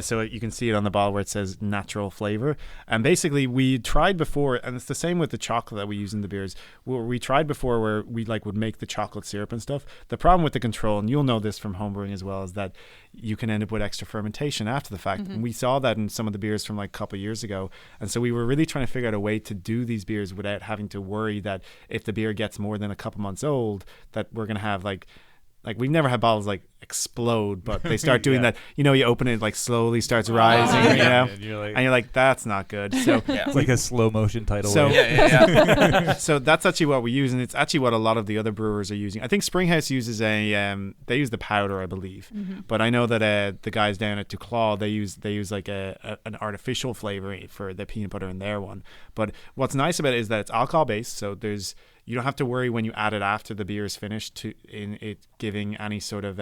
So you can see it on the bottle where it says natural flavor. And basically we tried before, and it's the same with the chocolate that we use in the beers. We tried before where we would make the chocolate syrup and stuff. The problem with the control, and you'll know this from homebrewing as well, is that you can end up with extra fermentation after the fact. And we saw that in some of the beers from a couple of years ago. And so we were really trying to figure out a way to do these beers without having to worry that if the beer gets more than a couple months old, that we're going to have we've never had bottles explode, but they start doing that. You open it, slowly starts rising, And you're like, that's not good. So it's like a slow motion tidal So- wave. so that's actually what we use, and it's actually what a lot of the other brewers are using. I think Springhouse uses they use the powder, I believe, but I know that the guys down at Duclaw they use an artificial flavor for the peanut butter in their one. But what's nice about it is that it's alcohol based, so you don't have to worry when you add it after the beer is finished in it giving any sort of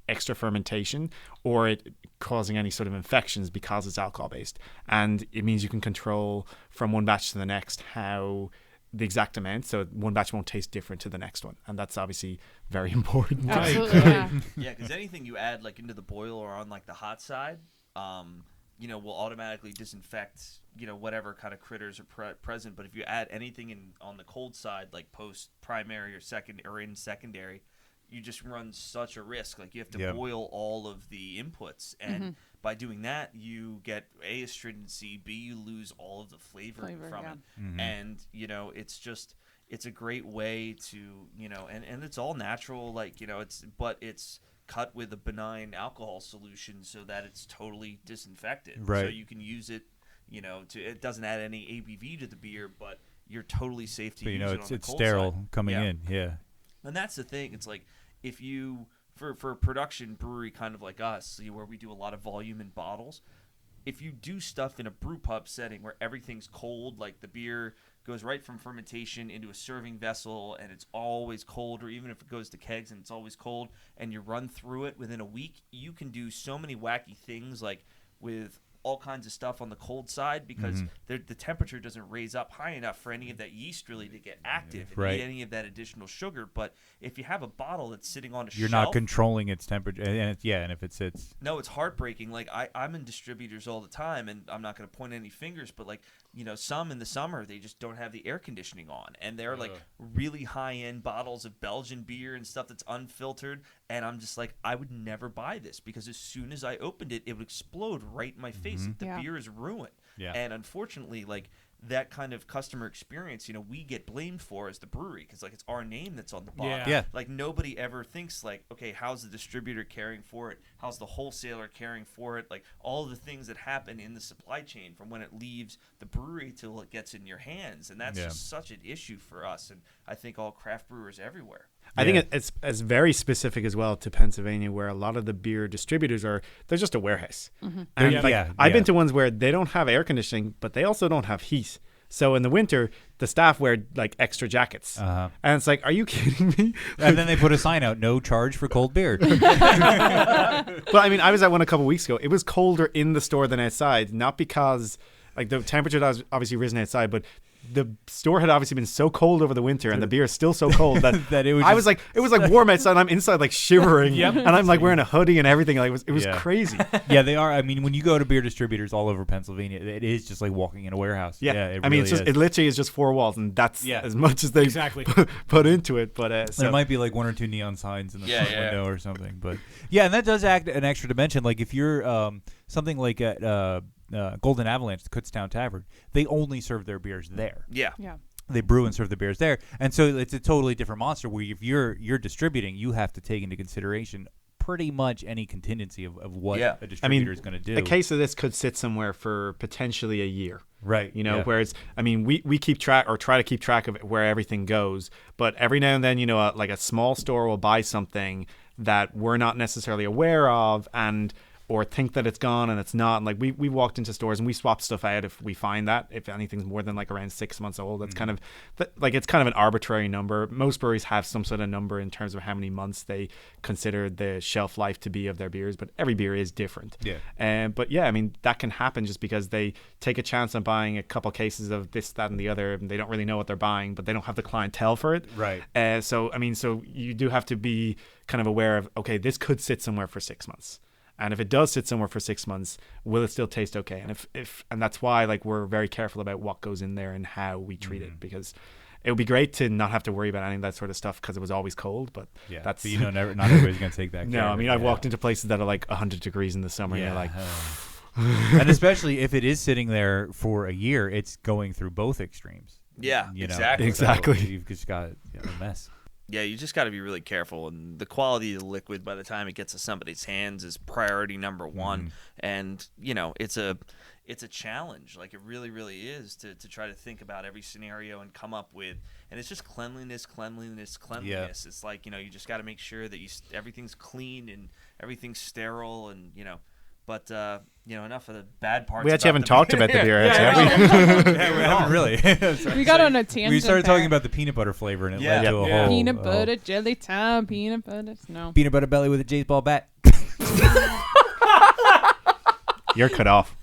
extra fermentation or it causing any sort of infections because it's alcohol based. And it means you can control from one batch to the next how the exact amount, so one batch won't taste different to the next one, and that's obviously very important. Absolutely, yeah. Yeah, because anything you add into the boil or on the hot side, will automatically disinfect whatever kind of critters are present. But if you add anything on the cold side, like post primary or second or in secondary, you just run such a risk. You have to boil all of the inputs, and by doing that, you get A, astringency, B, you lose all of the flavor from it, and it's a great way to and it's all natural, it's cut with a benign alcohol solution so that it's totally disinfected. Right. So you can use it, it doesn't add any ABV to the beer, but you're totally safe to But use it on the it's cold sterile side. coming in. Yeah. And that's the thing. It's if you, for a production brewery kind of like us, where we do a lot of volume in bottles, if you do stuff in a brew pub setting where everything's cold, like the beer goes right from fermentation into a serving vessel and it's always cold, or even if it goes to kegs and it's always cold, and you run through it within a week, you can do so many wacky things, like with all kinds of stuff on the cold side, because the temperature doesn't raise up high enough for any of that yeast really to get active and need any of that additional sugar. But if you have a bottle that's sitting on a You're shelf, not controlling its temperature, and if it sits, no, it's heartbreaking. Like I'm in distributors all the time, and I'm not going to point any fingers, but like, you know, some in the summer they just don't have the air conditioning on, and they're like really high end bottles of Belgian beer and stuff that's unfiltered, and I'm just like, I would never buy this, because as soon as I opened it, it would explode right in my face. The beer is ruined. And unfortunately, like, that kind of customer experience, you know, we get blamed for as the brewery, because like it's our name that's on the bottle. Like nobody ever thinks like, okay, how's the distributor caring for it? How's the wholesaler caring for it? Like all of the things that happen in the supply chain from when it leaves the brewery till it gets in your hands, and that's just such an issue for us, and I think all craft brewers everywhere. I think it's very specific as well to Pennsylvania, where a lot of the beer distributors they're just a warehasse. And I've been to ones where they don't have air conditioning, but they also don't have heat. So in the winter, the staff wear like extra jackets. And it's like, are you kidding me? And then they put a sign out, no charge for cold beer. But I mean, I was at one a couple weeks ago. It was colder in the store than outside, not because like the temperature has obviously risen outside, but the store had obviously been so cold over the winter, and the beer is still so cold that, that it was it was like warm outside, and I'm inside like shivering, and I'm like wearing a hoodie and everything. Like it was crazy. Yeah, they are. I mean, when you go to beer distributors all over Pennsylvania, it is just like walking in a warehouse. It literally is just four walls, and that's as much as they put into it. But there might be like one or two neon signs in the front window or something. But yeah, and that does act an extra dimension. Like if you're something like at Golden Avalanche, the Kutztown Tavern, they only serve their beers there. Yeah. They brew and serve the beers there, and so it's a totally different monster. Where if you're distributing, you have to take into consideration pretty much any contingency of what a distributor is going to do. A case of this could sit somewhere for potentially a year. Right. You know, whereas, I mean, we keep track or try to keep track of where everything goes, but every now and then, you know, like a small store will buy something that we're not necessarily aware of, or think that it's gone and it's not. And like we walked into stores and we swapped stuff out if we find that, if anything's more than like around 6 months old. That's kind of like, it's kind of an arbitrary number. Most breweries have some sort of number in terms of how many months they consider the shelf life to be of their beers, but every beer is different. But yeah, I mean, that can happen just because they take a chance on buying a couple cases of this, that, and the other, and they don't really know what they're buying, but they don't have the clientele for it. Right. So you do have to be kind of aware of, okay, this could sit somewhere for 6 months. And if it does sit somewhere for 6 months, will it still taste okay? And and that's why like we're very careful about what goes in there and how we treat it, because it would be great to not have to worry about any of that sort of stuff because it was always cold. But that's but not everybody's gonna take that. No, I mean I've walked into places that are like 100 degrees in the summer, and you're like, and especially if it is sitting there for a year, it's going through both extremes. Yeah, exactly. So you've just got a mess. Yeah, you just got to be really careful, and the quality of the liquid by the time it gets to somebody's hands is priority number one. And you know, it's a challenge. Like it really, really is to try to think about every scenario and come up with. And it's just cleanliness. It's like, you know, you just got to make sure that everything's clean and everything's sterile, and you know. But you know, enough of the bad parts. We actually haven't talked about the beer. We haven't really. We got on a tangent. We started talking about the peanut butter flavor, and it led to a whole peanut butter jelly time. Peanut butter peanut butter belly with a J's ball bat. You're cut off.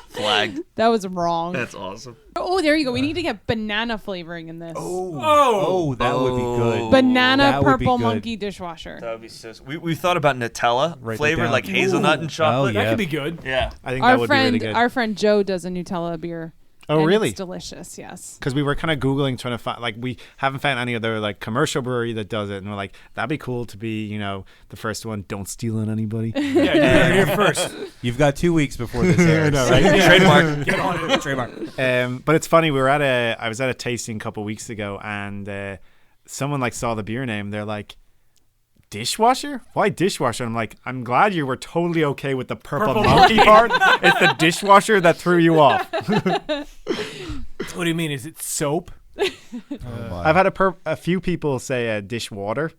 Flagged. That was wrong. That's awesome. Oh, there you go. We need to get banana flavoring in this. That would be good. Banana purple monkey dishwasher. That would be so. We thought about Nutella flavor, like hazelnut and chocolate. That could be good. Yeah, I think that would be really good. Our friend Joe does a Nutella beer. Oh, really? It's delicious, yes. Because we were kind of Googling, trying to find, like, we haven't found any other, like, commercial brewery that does it. And we're like, that'd be cool to be, you know, the first one. Don't steal on anybody. You're here first. You've got 2 weeks before this airs. No, right? Trademark. Get on it. Trademark. But it's funny. I was at a tasting a couple weeks ago, and someone, like, saw the beer name. They're like, Dishwasher? Why Dishwasher? I'm like, I'm glad you were totally okay with the purple monkey part. It's the dishwasher that threw you off. What do you mean? Is it soap? I've had a few people say dishwater.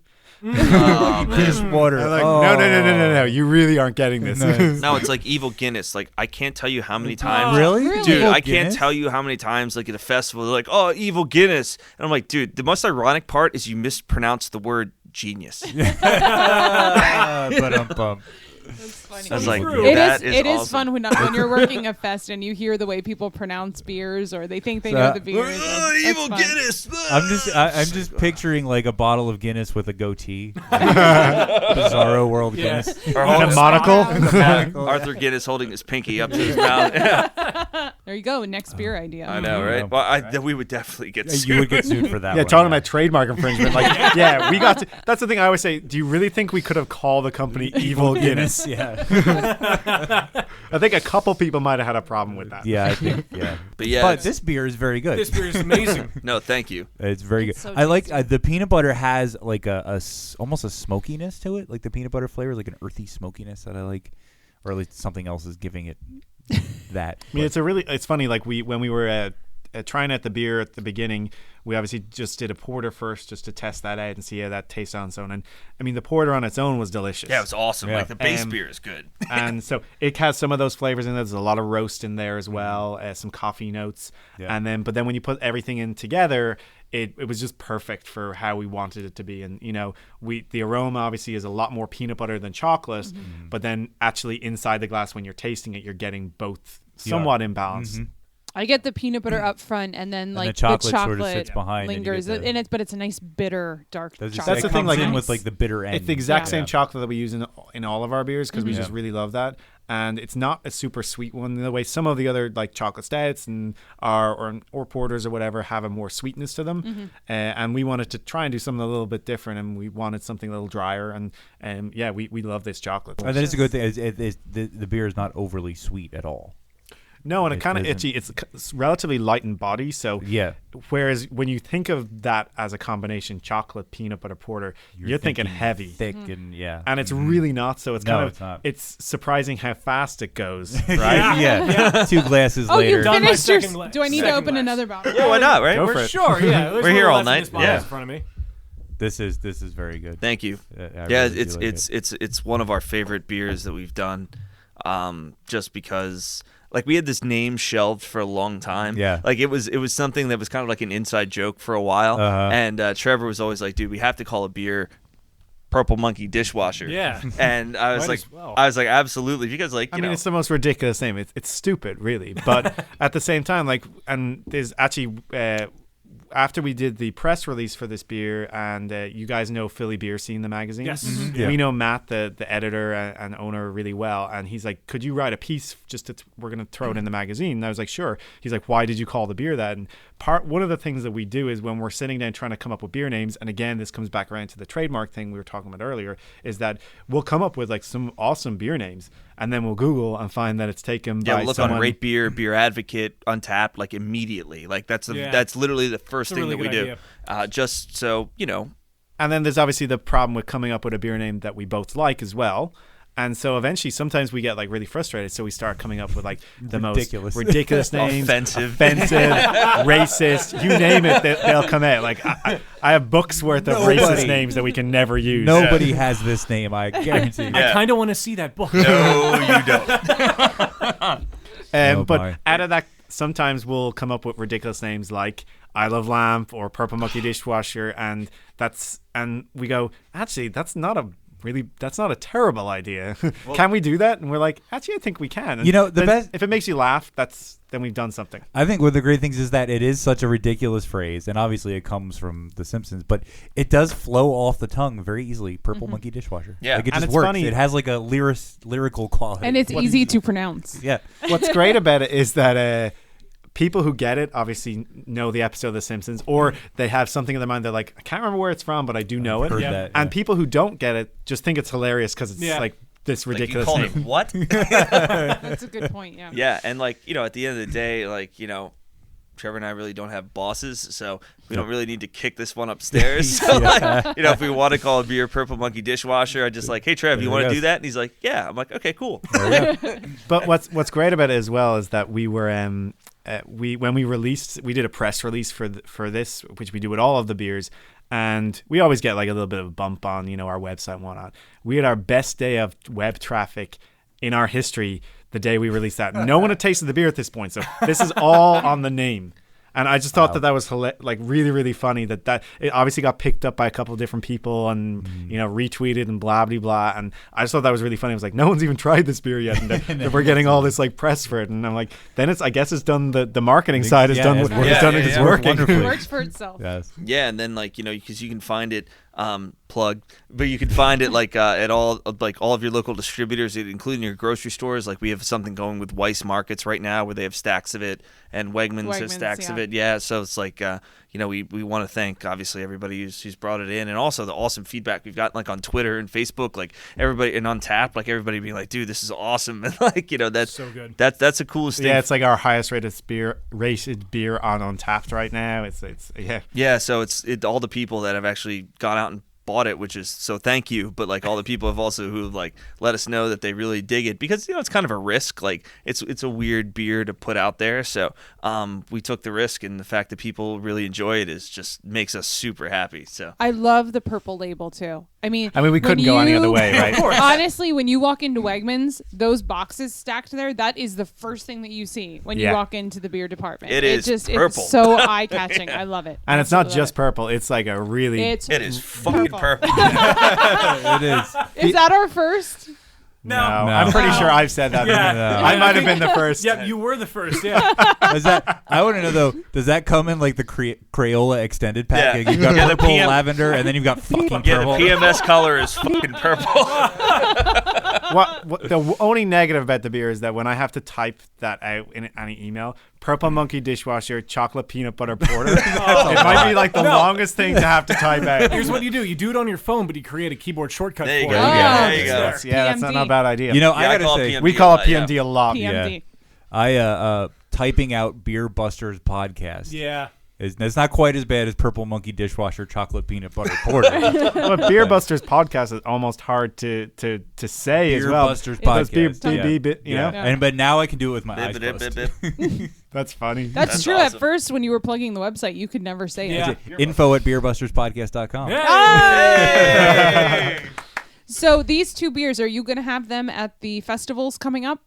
Oh, This man. water. I'm like, oh. no. You really aren't getting this. No, it's like evil Guinness. Like I can't tell you how many times. Really? Dude, Evil I can't Guinness? tell you how many times, like at a festival, they're like, "Oh, evil Guinness," and I'm like, "Dude, the most ironic part is you mispronounced the word genius." Ba-dum-bum. That's funny. I was like, It that is. is It is awesome. fun when you're working a fest and you hear the way people pronounce beers or they think they So- know the beers. Oh, That's evil fun. Guinness. I'm just picturing like a bottle of Guinness with a goatee. Bizarro World Yeah. Guinness. Or And a monocle. Arthur Guinness holding his pinky up to his mouth. There you go. Next beer idea. I know, right? Well, we would definitely get sued. You would get sued for that. Yeah, one, talking about trademark infringement. Like, yeah, we got to. That's the thing I always say. Do you really think we could have called the company Evil Guinness? Yeah. I think a couple people might have had a problem with that. Yeah, I think. Yeah. But yeah, But it's- this beer is very good. This beer is amazing. No, thank you. It's very It's good. so I like tasty. the peanut butter has like almost a smokiness to it. Like the peanut butter flavor, like an earthy smokiness that I like, or at least something else is giving it that. I mean, it's funny. Like when we were trying out the beer at the beginning, we obviously just did a porter first just to test that out and see how that tastes on its own. And I mean, the porter on its own was delicious. Yeah, it was awesome. Yeah. Like the base beer is good. And so it has some of those flavors in there. There's a lot of roast in there as well, some coffee notes. Yeah. And but then when you put everything in together, it was just perfect for how we wanted it to be. And the aroma obviously is a lot more peanut butter than chocolate, but then actually inside the glass when you're tasting it, you're getting both somewhat imbalanced. I get the peanut butter up front, and then like the chocolate sort of chocolate sits behind and you lingers get the- in it, but it's a nice bitter dark That's chocolate. the thing, like, in in with like the bitter end. It's the exact Yeah. same chocolate that we use in all of our beers because we Mhm. just really love that. And it's not a super sweet one in the way some of the other like chocolate stouts and or porters or whatever have a more sweetness to them. And we wanted to try and do something a little bit different, and we wanted something a little drier. And yeah, we love this chocolate. And then it's a good thing. The beer is not overly sweet at all. No, and It it's kind of isn't. itchy. It's relatively light in body, so Yeah. Whereas when you think of that as a combination, chocolate peanut butter porter, you're thinking heavy, thick, and yeah. and it's really not. So it's No, kind of it's not. it's surprising how fast it goes, right? Yeah. 2 glasses Oh, later. you Done my finished your. second Do I need to second open glass. another bottle? Yeah, why not, right? Go We're for it. Sure, yeah. There's We're here one all less night. in this bottle Yeah. in front of me. This is very good. Thank you. I Yeah, really do it's like it. it's one of our favorite beers that we've done, just because like we had this name shelved for a long time. Yeah. like it was something that was kind of like an inside joke for a while. Uh-huh. And Trevor was always like, "Dude, we have to call a beer Purple Monkey Dishwasher." Yeah. And I was Might like, as well. absolutely. If you guys like, I mean, it's the most ridiculous name. It's stupid, really. But at the same time, like, and there's actually after we did the press release for this beer, and you guys know Philly Beer Scene, the magazine. Yes. Yeah. We know Matt, the editor and owner, really well, and he's like, "Could you write a piece? Just we're gonna throw it in the magazine." And I was like, "Sure." He's like, "Why did you call the beer that?" And one of the things that we do is when we're sitting down trying to come up with beer names, and again, this comes back around to the trademark thing we were talking about earlier, is that we'll come up with like some awesome beer names, and then we'll Google and find that it's taken yeah, by we'll look someone. on Rate Beer, Beer Advocate, Untapped, like immediately. Like that's literally the first It's a thing really that we good do. idea. Just so you know. And then there's obviously the problem with coming up with a beer name that we both like as well. And so eventually, sometimes we get like really frustrated. So we start coming up with like the Ridiculous. most ridiculous names, Offensive. racist, you name it, they'll come out. Like I have books worth of Nobody. racist names that we can never use. Nobody has this name, I guarantee. Yeah. I kind of want to see that book. No, you don't. Oh, But my. out of that, sometimes we'll come up with ridiculous names like I Love Lamp or Purple Monkey Dishwasher, and we go, actually, that's not a terrible idea. Can we do that? And we're like, actually, I think we can. And You know, the then best- if it makes you laugh, then we've done something. I think one of the great things is that it is such a ridiculous phrase, and obviously it comes from The Simpsons, but it does flow off the tongue very easily. Purple Monkey Dishwasher. Yeah. Like it And just it's works. funny- It has like a lyrical quality. And it's easy to pronounce. Yeah. What's great about it is that people who get it obviously know the episode of The Simpsons, or they have something in their mind. They're like, I can't remember where it's from, but I do know it. heard Yeah. that, And yeah. people who don't get it just think it's hilarious because it's Yeah. like this Like, you ridiculous called name. it what? That's a good point. Yeah. Yeah, and like, at the end of the day, like, Trevor and I really don't have bosses, so we don't really need to kick this one upstairs. So, like, if we want to call a beer Purple Monkey Dishwasher, I just like, hey, Trev, you want to do that? And he's like, yeah. I'm like, okay, cool. But what's great about it as well is that we were when we did a press release for this, which we do with all of the beers, And we always get like a little bit of a bump on, our website and whatnot. We had our best day of web traffic in our history the day we released that. No one had tasted the beer at this point, so this is all on the name. And I just thought that was like really, really funny that it obviously got picked up by a couple of different people and, retweeted and blah, blah, blah. And I just thought that was really funny. I was like, no one's even tried this beer yet. And we're getting all this like press for it. And I'm like, then I guess it's done, the marketing side is done. It's working. It works for itself. Yes. Yeah. And then because you can find it, but you can find it like at all of your local distributors, including your grocery stores. Like we have something going with Weiss Markets right now where they have stacks of it, and Wegmans has stacks of it. Yeah, so it's like we want to thank obviously everybody who's brought it in, and also the awesome feedback we've gotten like on Twitter and Facebook, like everybody, and on Tap, like everybody being like, dude, this is awesome, and like that's so good. That's the coolest thing. Yeah, it's like our highest rated beer on Untapped right now. It's yeah. So it's all the people that have actually gone out and bought it, which is so thank you, but like all the people have also who like let us know that they really dig it, because it's kind of a risk, like it's a weird beer to put out there, so we took the risk, and the fact that people really enjoy it is just makes us super happy. So I love the purple label too. I mean we couldn't go any other way, right? Honestly, when you walk into Wegmans, those boxes stacked there, that is the first thing that you see when you walk into the beer department. It is purple. It's so eye-catching. I love it. And it's not just purple, it's like a really it is fucking purple. It is. Is that our first? No. I'm pretty sure I've said that. Yeah. No. I might have been the first. Yeah, you were the first. Yeah. I want to know though. Does that come in like the Crayola extended pack? Yeah. You've got the purple, lavender, and then you've got fucking purple. The PMS color is fucking purple. What the only negative about the beer is that when I have to type that out in any email, Purple Monkey Dishwasher chocolate peanut butter porter, it might be like the longest thing to have to type out. Here's what you do: you do it on your phone, but you create a keyboard shortcut There you for go. it. There you go. That's not a bad idea. I gotta say, we call it PMD a lot. PMD. I typing out Beer Busters podcast. Yeah. It's not quite as bad as Purple Monkey Dishwasher chocolate peanut butter porter. But Beer Busters podcast is almost hard to say Beer as well. Busters podcast, Yeah. But now I can do it with my eyes closed. That's funny. That's true. awesome. At first, when you were plugging the website, you could never say it. info@beerbusterspodcast.com. Hey! So these two beers, are you going to have them at the festivals coming up?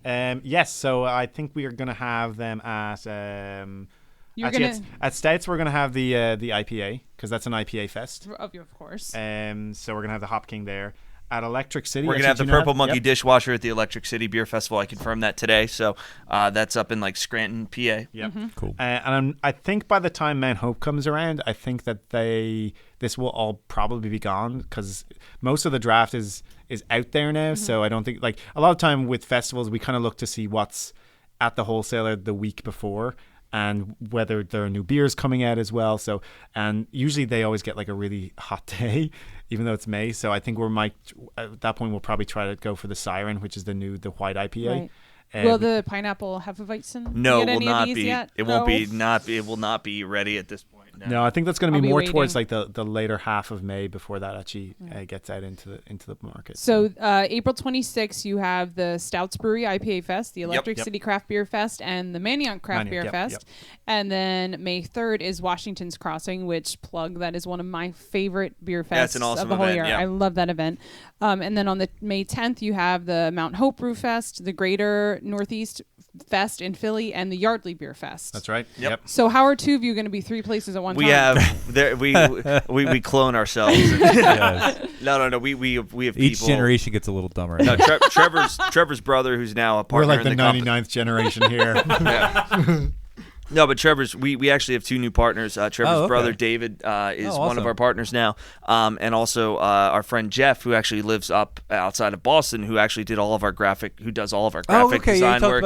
Yes. So I think we are going to have them at at Stouts. We're going to have the IPA, because that's an IPA fest. Of course. So we're going to have the Hop King there. At Electric City, we're gonna have the Purple Monkey Dishwasher at the Electric City Beer Festival. I confirmed that today, so that's up in like Scranton, PA. Yep, cool. And I think by the time Mount Hope comes around, I think that this will all probably be gone, because most of the draft is out there now. So I don't think, like, a lot of time with festivals, we kind of look to see what's at the wholesaler the week before, and whether there are new beers coming out as well. So, and usually they always get like a really hot day, even though it's May. So I think at that point we'll probably try to go for the Siren, which is the white IPA. Right. Will the pineapple Hefeweizen? No, it will not be. Yet? It won't be. It will not be ready at this point. No, I think that's going to be more waiting towards like the later half of May before that actually gets out into the market. So April 26th, you have the Stouts Brewery IPA Fest, the Electric City Craft Beer Fest, and the Manioc Craft Beer Fest. And then May 3rd is Washington's Crossing, which that is one of my favorite beer fests awesome of the whole event, year. I love that event. And then on the May 10th, you have the Mount Hope Brew Fest, the Greater Northeast Fest in Philly, and the Yardley Beer Fest. That's right. Yep. So how are two of you going to be three places at one time? We have we clone ourselves. No. We have people. Each generation gets a little dumber. No, Trevor's brother, who's now a partner. We're like in the 99th generation here. No, but we actually have two new partners. Trevor's brother David is one of our partners now, and also our friend Jeff, who actually lives up outside of Boston, who actually does all of our graphic design work.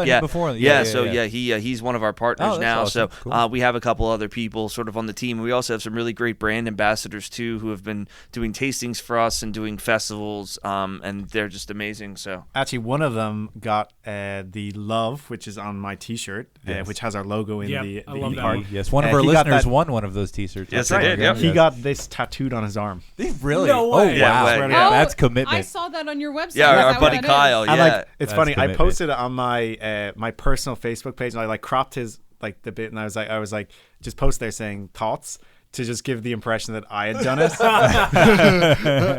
He's one of our partners now. Awesome. So Cool. we have a couple other people sort of on the team. We also have some really great brand ambassadors too, who have been doing tastings for us and doing festivals, and they're just amazing. So actually, one of them got the Love, which is on my T-shirt, which has our logo in the I love that art. one. Yes, one of our listeners won one of those T-shirts. Yes, I did. Yep. He got this tattooed on his arm. Really? No way. Oh, wow. Yeah, that's commitment. I saw that on your website. Yeah, Is our buddy that Kyle. And Yeah, it's That's funny. I commitment. posted it on my my personal Facebook page, and I like cropped his the bit, and I was like just post there saying thoughts. to just give the impression that I had done it.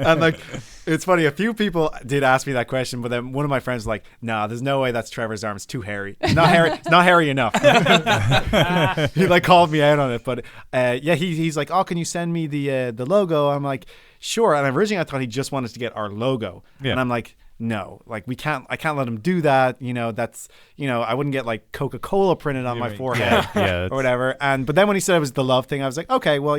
And like, it's funny. A few people did ask me that question, but then one of my friends was like, "Nah, there's no way that's Trevor's arm. It's too hairy. It's not hairy. It's not hairy enough." He like called me out on it, but yeah, he's like, "Oh, can you send me the logo?" I'm like, "Sure." And originally I thought he just wanted to get our logo, and I'm like, no, like I can't let him do that. That's, I wouldn't get like Coca-Cola printed on my forehead or whatever. But then when he said it was the love thing, I was like, okay, well,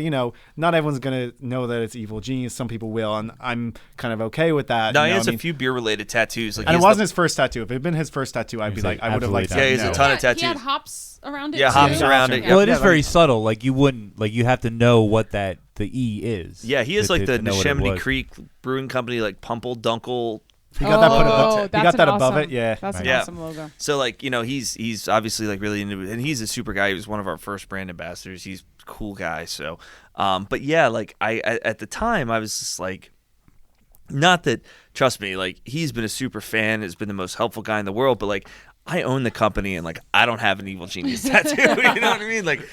not everyone's going to know that it's evil genius. Some people will. And I'm kind of okay with that. No, he has a few beer related tattoos. Like, and it wasn't his first tattoo. If it had been his first tattoo, I'd be like, I would have liked that. Yeah, he has a ton of tattoos. He had hops around it. Yeah, hops around it. Well, it is very subtle. Like you wouldn't, like you have to know what the E is. Yeah, he is like the Neshaminy Creek Brewing Company, like Pumple Dunkel. He got that above it. Yeah, that's an awesome logo. So like he's obviously like really into it, and he's a super guy. He was one of our first brand ambassadors. He's a cool guy. So, but yeah, like I at the time I was just like, not that, trust me, like he's been a super fan, has been the most helpful guy in the world, but like I own the company and like I don't have an evil genius tattoo. You know what I mean? Like,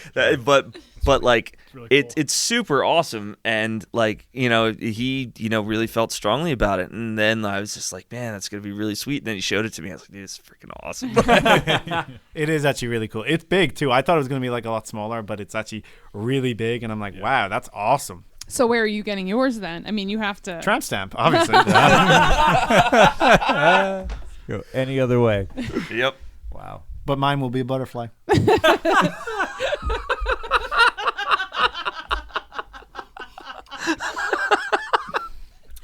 but like really cool. It's super awesome, and like he really felt strongly about it, and then I was just like, man, that's gonna be really sweet. And then he showed it to me. I was like, dude, it's freaking awesome. It is actually really cool. It's big too. I thought it was gonna be like a lot smaller, but it's actually really big, and I'm like, wow, that's awesome. So where are you getting yours then? I mean, you have to tramp stamp, obviously. Go any other way. Yep. Wow. But mine will be a butterfly.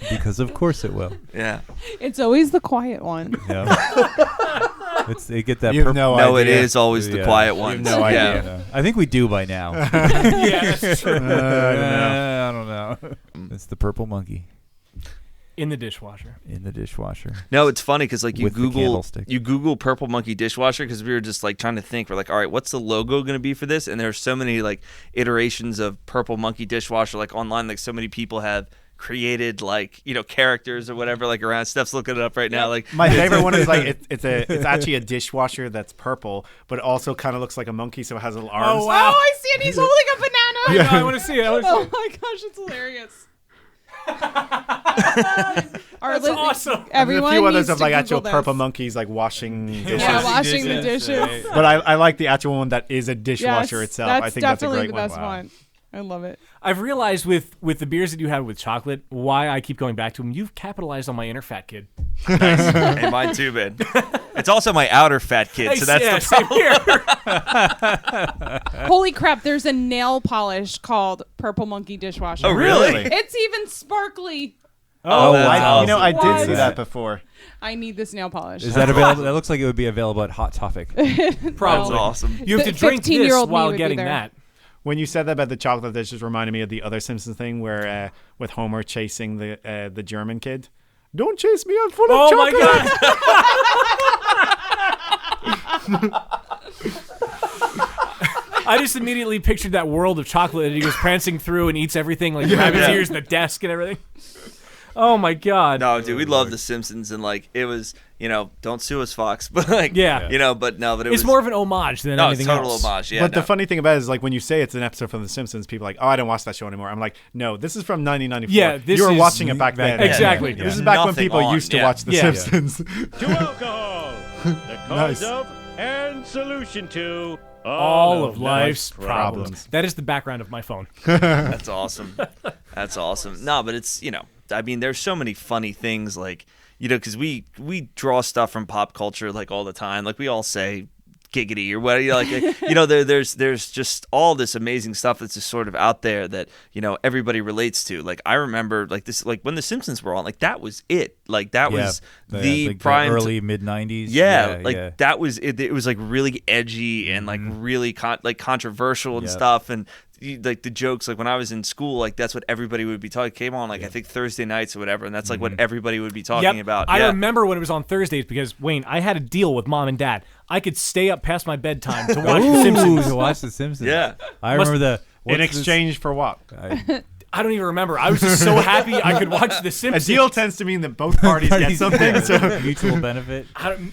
Because of course it will. Yeah. It's always the quiet one. Yeah. They get that. No, it is always the quiet one. No idea. Yeah. I think we do by now. Yeah, that's true. I don't know. It's the purple monkey. In the dishwasher. No, it's funny because like you With the Google purple monkey dishwasher, because we were just like trying to think. We're like, all right, what's the logo going to be for this? And there's so many like iterations of purple monkey dishwasher like online. Like so many people have created like characters or whatever like around. Steph's looking it up right now. Like my favorite one is like it's actually a dishwasher that's purple, but also kind of looks like a monkey, so it has little arms. Oh wow! Oh, I see it. He's holding a banana. I want to see it. Oh my gosh, it's hilarious. That's awesome. Everyone There's a few needs others of to like Google actual this. purple monkeys like washing dishes. Yeah, washing the dishes. But I like the actual one that is a dishwasher Yes, itself. I think that's a great definitely the best one. I love it. I've realized with the beers that you have with chocolate, why I keep going back to them. You've capitalized on my inner fat kid. Nice. Hey, mine too, man. It's also my outer fat kid, so that's the problem. Holy crap! There's a nail polish called Purple Monkey Dishwasher. Oh, really? It's even sparkly. Oh, that's awesome. I did see that before. I need this nail polish. Is that available? That looks like it would be available at Hot Topic. Probably. That's awesome. You have to drink this 15-year-old while me would be getting there. that. When you said that about the chocolate, that just reminded me of the other Simpsons thing where with Homer chasing the German kid. Don't chase me, I'm full of chocolate. Oh my god! I just immediately pictured that world of chocolate that he goes prancing through and eats everything, like rabbit's ears and the desk and everything. Oh my god! No, dude, we love The Simpsons, and like it was, don't sue us, Fox, but like, but it was more of an homage than anything else. It's total homage. Yeah. But the funny thing about it is, like, when you say it's an episode from The Simpsons, people are like, oh, I don't watch that show anymore. I'm like, no, this is from 1994. Yeah, you were watching it back then. Exactly. Yeah. This is back when people used to watch The Simpsons. To alcohol, the cause of and solution to all of life's problems. That is the background of my phone. That's awesome. That's awesome. No, but it's I mean, there's so many funny things, like, because we draw stuff from pop culture, like, all the time. Like, we all say giggity or what, there's just all this amazing stuff that's just sort of out there that, everybody relates to. Like, I remember, like, this, like, when The Simpsons were on, like, that was it. Like, that was the prime... The early, mid-90s. That was it. It was, like, really edgy and, like, really controversial and stuff, and... like the jokes, like when I was in school, like that's what everybody would be talking. Came on like I think Thursday nights or whatever, and that's like what everybody would be talking about. I remember when it was on Thursdays because Wayne, I had a deal with Mom and Dad. I could stay up past my bedtime to watch The Simpsons. To watch The Simpsons. Yeah, I remember in exchange for what? I don't even remember. I was just so happy I could watch The Simpsons. A deal tends to mean that both parties get something. So mutual benefit.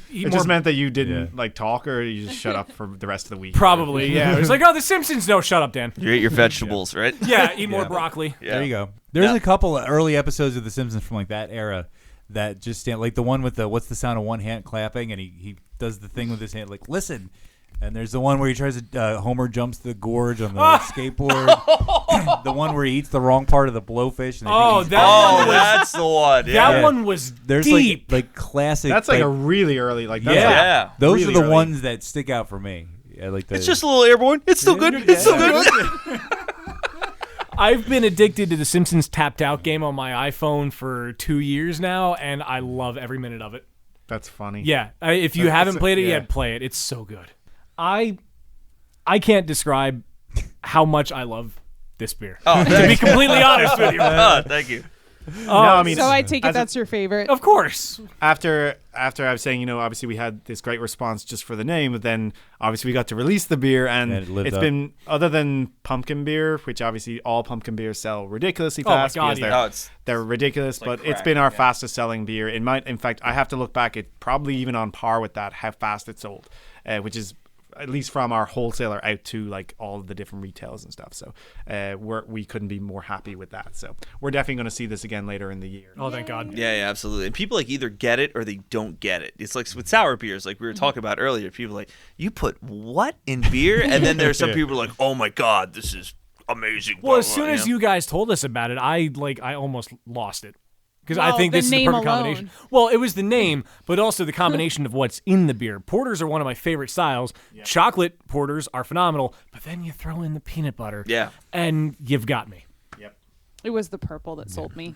It just meant that you didn't like talk, or you just shut up for the rest of the week. Probably, yeah. It was like, oh, The Simpsons. No, shut up, Dan. You ate your vegetables, right? Yeah, eat more broccoli. Yeah. There you go. There's a couple of early episodes of The Simpsons from like that era that just stand, like the one with the what's the sound of one hand clapping, and he does the thing with his hand like listen. And there's the one where he tries to Homer jumps the gorge on the skateboard. The one where he eats the wrong part of the blowfish. And that's the one. Yeah. That one was There's deep. like classic. That's like a really early Those really are the early. ones that stick out for me. I like It's just a little airborne. It's still good. It's still good. I've been addicted to the Simpsons Tapped Out game on my iPhone for 2 years now, and I love every minute of it. That's funny. Yeah, if you haven't played it yet, play it. It's so good. I can't describe how much I love this beer. To be completely honest with you. Thank you. No, I mean, so I take it that's your favorite. Of course. After I was saying, obviously we had this great response just for the name, but then obviously we got to release the beer, and it's been, other than pumpkin beer, which obviously all pumpkin beers sell ridiculously fast because they're ridiculous, but it's been our fastest selling beer. In fact, I have to look back, it's probably even on par with that, how fast it sold, which is at least from our wholesaler out to like all of the different retails and stuff. So we couldn't be more happy with that. So we're definitely going to see this again later in the year. Oh, thank God. Yeah, absolutely. And people like either get it or they don't get it. It's like with sour beers, like we were talking about earlier. People are like, you put what in beer? And then there's some people like, oh my God, this is amazing. Well, as soon as you guys told us about it, I almost lost it. Because I think this is the perfect combination. Well, it was the name, but also the combination of what's in the beer. Porters are one of my favorite styles. Yeah. Chocolate porters are phenomenal, but then you throw in the peanut butter. Yeah. And you've got me. Yep. It was the purple that sold me.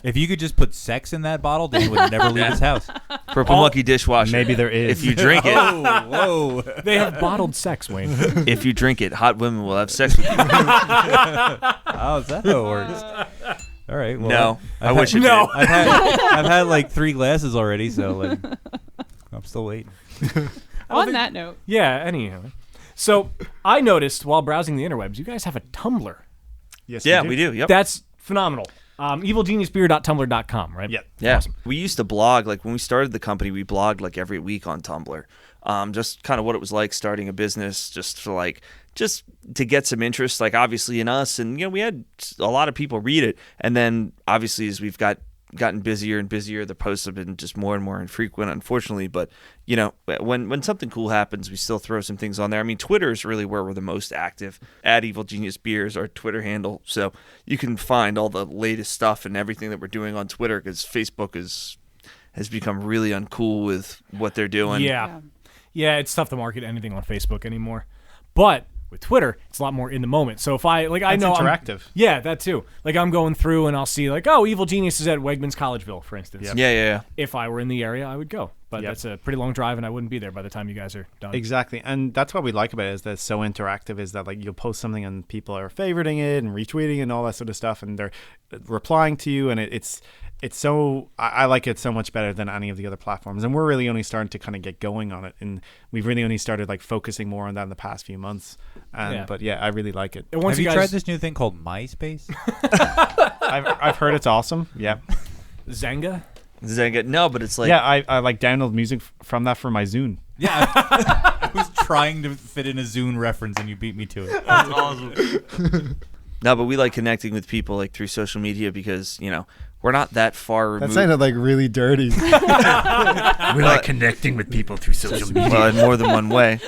If you could just put sex in that bottle, Dan would never leave his house. Purple Monkey Dishwasher. Maybe there is. If you drink it. Whoa. They have bottled sex, Wayne. If you drink it, hot women will have sex with you. Oh, is that how it works? All right. Well, no, I wish it did. I've had like 3 glasses already, so like, I'm still waiting. On that note. Yeah, anyhow. So I noticed while browsing the interwebs, you guys have a Tumblr. Yes, we do. Yep. That's phenomenal. evilgeniusbeer.tumblr.com, right? Yep. Yeah. Awesome. We used to blog, like when we started the company, we blogged like every week on Tumblr. Just kind of what it was like starting a business, just to get some interest, like obviously in us. And, we had a lot of people read it. And then obviously as we've gotten busier and busier, the posts have been just more and more infrequent, unfortunately. But, when something cool happens, we still throw some things on there. I mean, Twitter is really where we're the most active. @EvilGeniusBeers, our Twitter handle. So you can find all the latest stuff and everything that we're doing on Twitter, because Facebook has become really uncool with what they're doing. Yeah, it's tough to market anything on Facebook anymore. But with Twitter, it's a lot more in the moment. So if I know interactive. Yeah, that too. Like I'm going through and I'll see like, oh, Evil Genius is at Wegmans Collegeville, for instance. Yep. Yeah. If I were in the area, I would go. But that's a pretty long drive, and I wouldn't be there by the time you guys are done. Exactly, and that's what we like about it, is that it's so interactive. Is that like you'll post something and people are favoriting it and retweeting and all that sort of stuff, and they're replying to you, and it's so I like it so much better than any of the other platforms. And we're really only starting to kind of get going on it, and we've really only started like focusing more on that in the past few months. But I really like it. Have you tried this new thing called MySpace? I've heard it's awesome. Yeah. Zanga? No, but it's like I like download music from that for my Zune. Yeah, I was trying to fit in a Zune reference and you beat me to it. That's awesome. No, but we like connecting with people like through social media because we're not that far removed. That sounded like really dirty. We like connecting with people through social media. Well, in more than one way.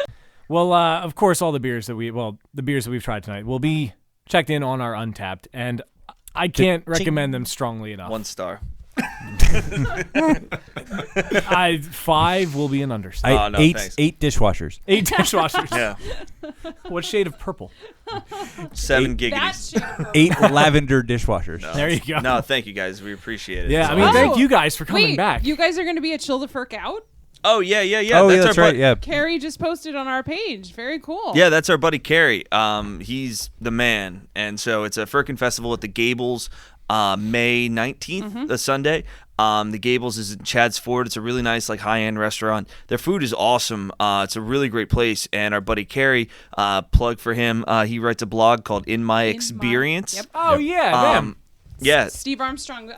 Well, of course, all the beers that we've tried tonight will be checked in on our Untapped, and I can't recommend them strongly enough. 1 star. 5 will be an understatement. No, 8 dishwashers. 8 dishwashers. Yeah. What shade of purple? 7 giggities. 8 lavender dishwashers. No, there you go. No, thank you guys. We appreciate it. Yeah, thank you guys for coming back. You guys are going to be at Chill the Frick Out? Oh, yeah. Oh, that's right. Yeah. Carrie just posted on our page. Very cool. Yeah, that's our buddy Carrie. He's the man. And so it's a Firkin Festival at the Gables. May 19th, a Sunday. The Gables is in Chad's Ford. It's a really nice, like, high-end restaurant. Their food is awesome. It's a really great place. And our buddy Carrie, plug for him. He writes a blog called In My Experience. Oh yeah, damn. Yeah. Steve Armstrong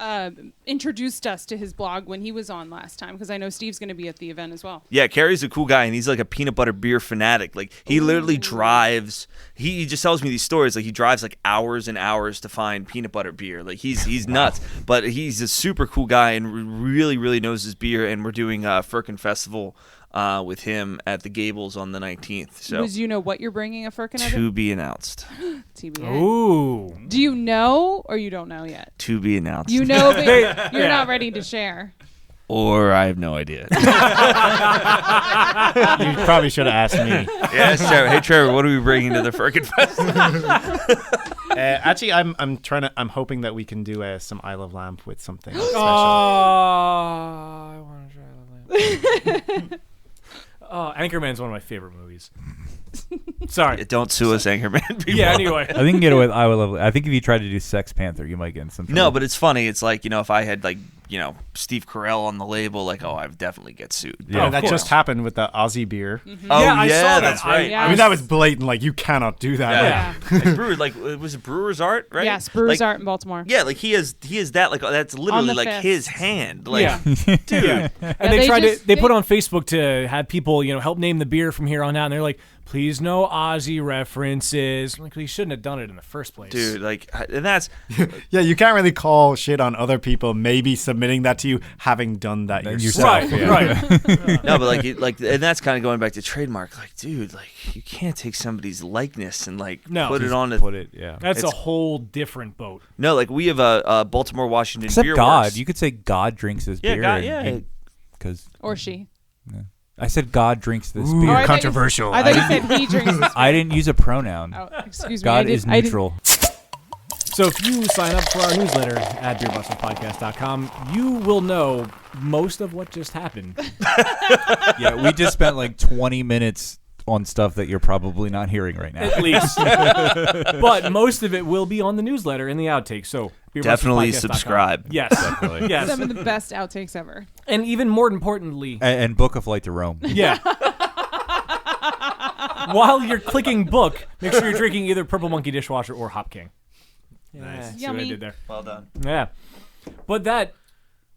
introduced us to his blog when he was on last time, because I know Steve's going to be at the event as well. Yeah, Carrie's a cool guy, and he's like a peanut butter beer fanatic. Like, he literally drives. He just tells me these stories. Like, he drives like hours and hours to find peanut butter beer. Like, he's nuts, but he's a super cool guy and really, really knows his beer. And we're doing Firkin Festival with him at the Gables on the 19th. So, do you know what you're bringing a Firkin of? To be announced. TBA. Ooh. Do you know, or you don't know yet? To be announced. You know, but you're not ready to share. Or I have no idea. You probably should have asked me. Yes, Trevor. Hey, Trevor, what are we bringing to the Firkin Festival? Actually, I'm hoping that we can do some Isle of Lamp with something special. I want to try Isle of Lamp. Anchorman's one of my favorite movies. Sorry. Don't sue us, Anchorman people. Yeah, anyway. I think you can get away with Iowa Level. I think if you tried to do Sex Panther, you might get in some trouble. No, but it's funny. It's like, if I had, like, Steve Carell on the label, like, I would definitely get sued. Yeah, that just happened with the Aussie beer. Mm-hmm. Oh, yeah, I saw that. That's right. I mean, that was blatant. Like, you cannot do that. Yeah. Like, Brewer, like, was it Brewer's Art, right? Yes, Brewer's like, Art in Baltimore. Yeah, like, he has that, like, that's literally, like, fist. his hand. Like, dude. Yeah. And they put on Facebook to have people, help name the beer from here on out. And they're like, please no Aussie references. Like, we shouldn't have done it in the first place. Dude, like, and that's... Yeah, you can't really call shit on other people maybe submitting that to you, having done that yourself. Right. No, but, and that's kind of going back to trademark. Like, dude, like, you can't take somebody's likeness and, like, put it on... That's a whole different boat. No, like, we have a Baltimore, Washington Except beer God. works. You could say God drinks this Yeah, beer. God, yeah. Or she. Yeah. I said God drinks this Ooh, beer. controversial. I thought you said he drinks this beer. I didn't use a pronoun. Oh, excuse me. God is neutral. So if you sign up for our newsletter at beerbusterspodcast.com, you will know most of what just happened. Yeah, we just spent like 20 minutes on stuff that you're probably not hearing right now. At least. But most of it will be on the newsletter in the outtakes. So definitely subscribe. Yes. Definitely. Yes. Some of the best outtakes ever. And even more importantly... And book a flight to Rome. Yeah. While you're clicking book, make sure you're drinking either Purple Monkey Dishwasher or Hop King. Nice. See what I Yummy. did there. Well done. Yeah. But that,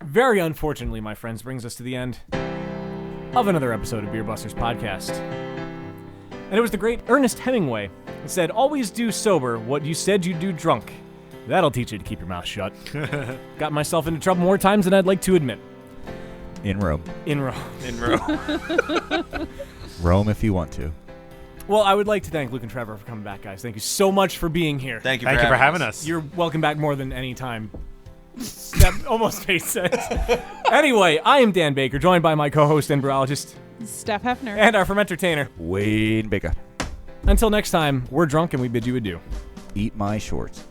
very unfortunately, my friends, brings us to the end of another episode of Beer Busters Podcast. And it was the great Ernest Hemingway who said, always do sober what you said you'd do drunk. That'll teach you to keep your mouth shut. Got myself into trouble more times than I'd like to admit. In Rome. In Rome. In Rome. Rome if you want to. Well, I would like to thank Luke and Trevor for coming back, guys. Thank you so much for being here. Thank you for having us. You're welcome back more than any time. That almost made sense. Anyway, I am Dan Baker, joined by my co-host and brewologist, Steph Hefner. and our fermentertainer. Wade Baker. Until next time, we're drunk and we bid you adieu. Eat my shorts.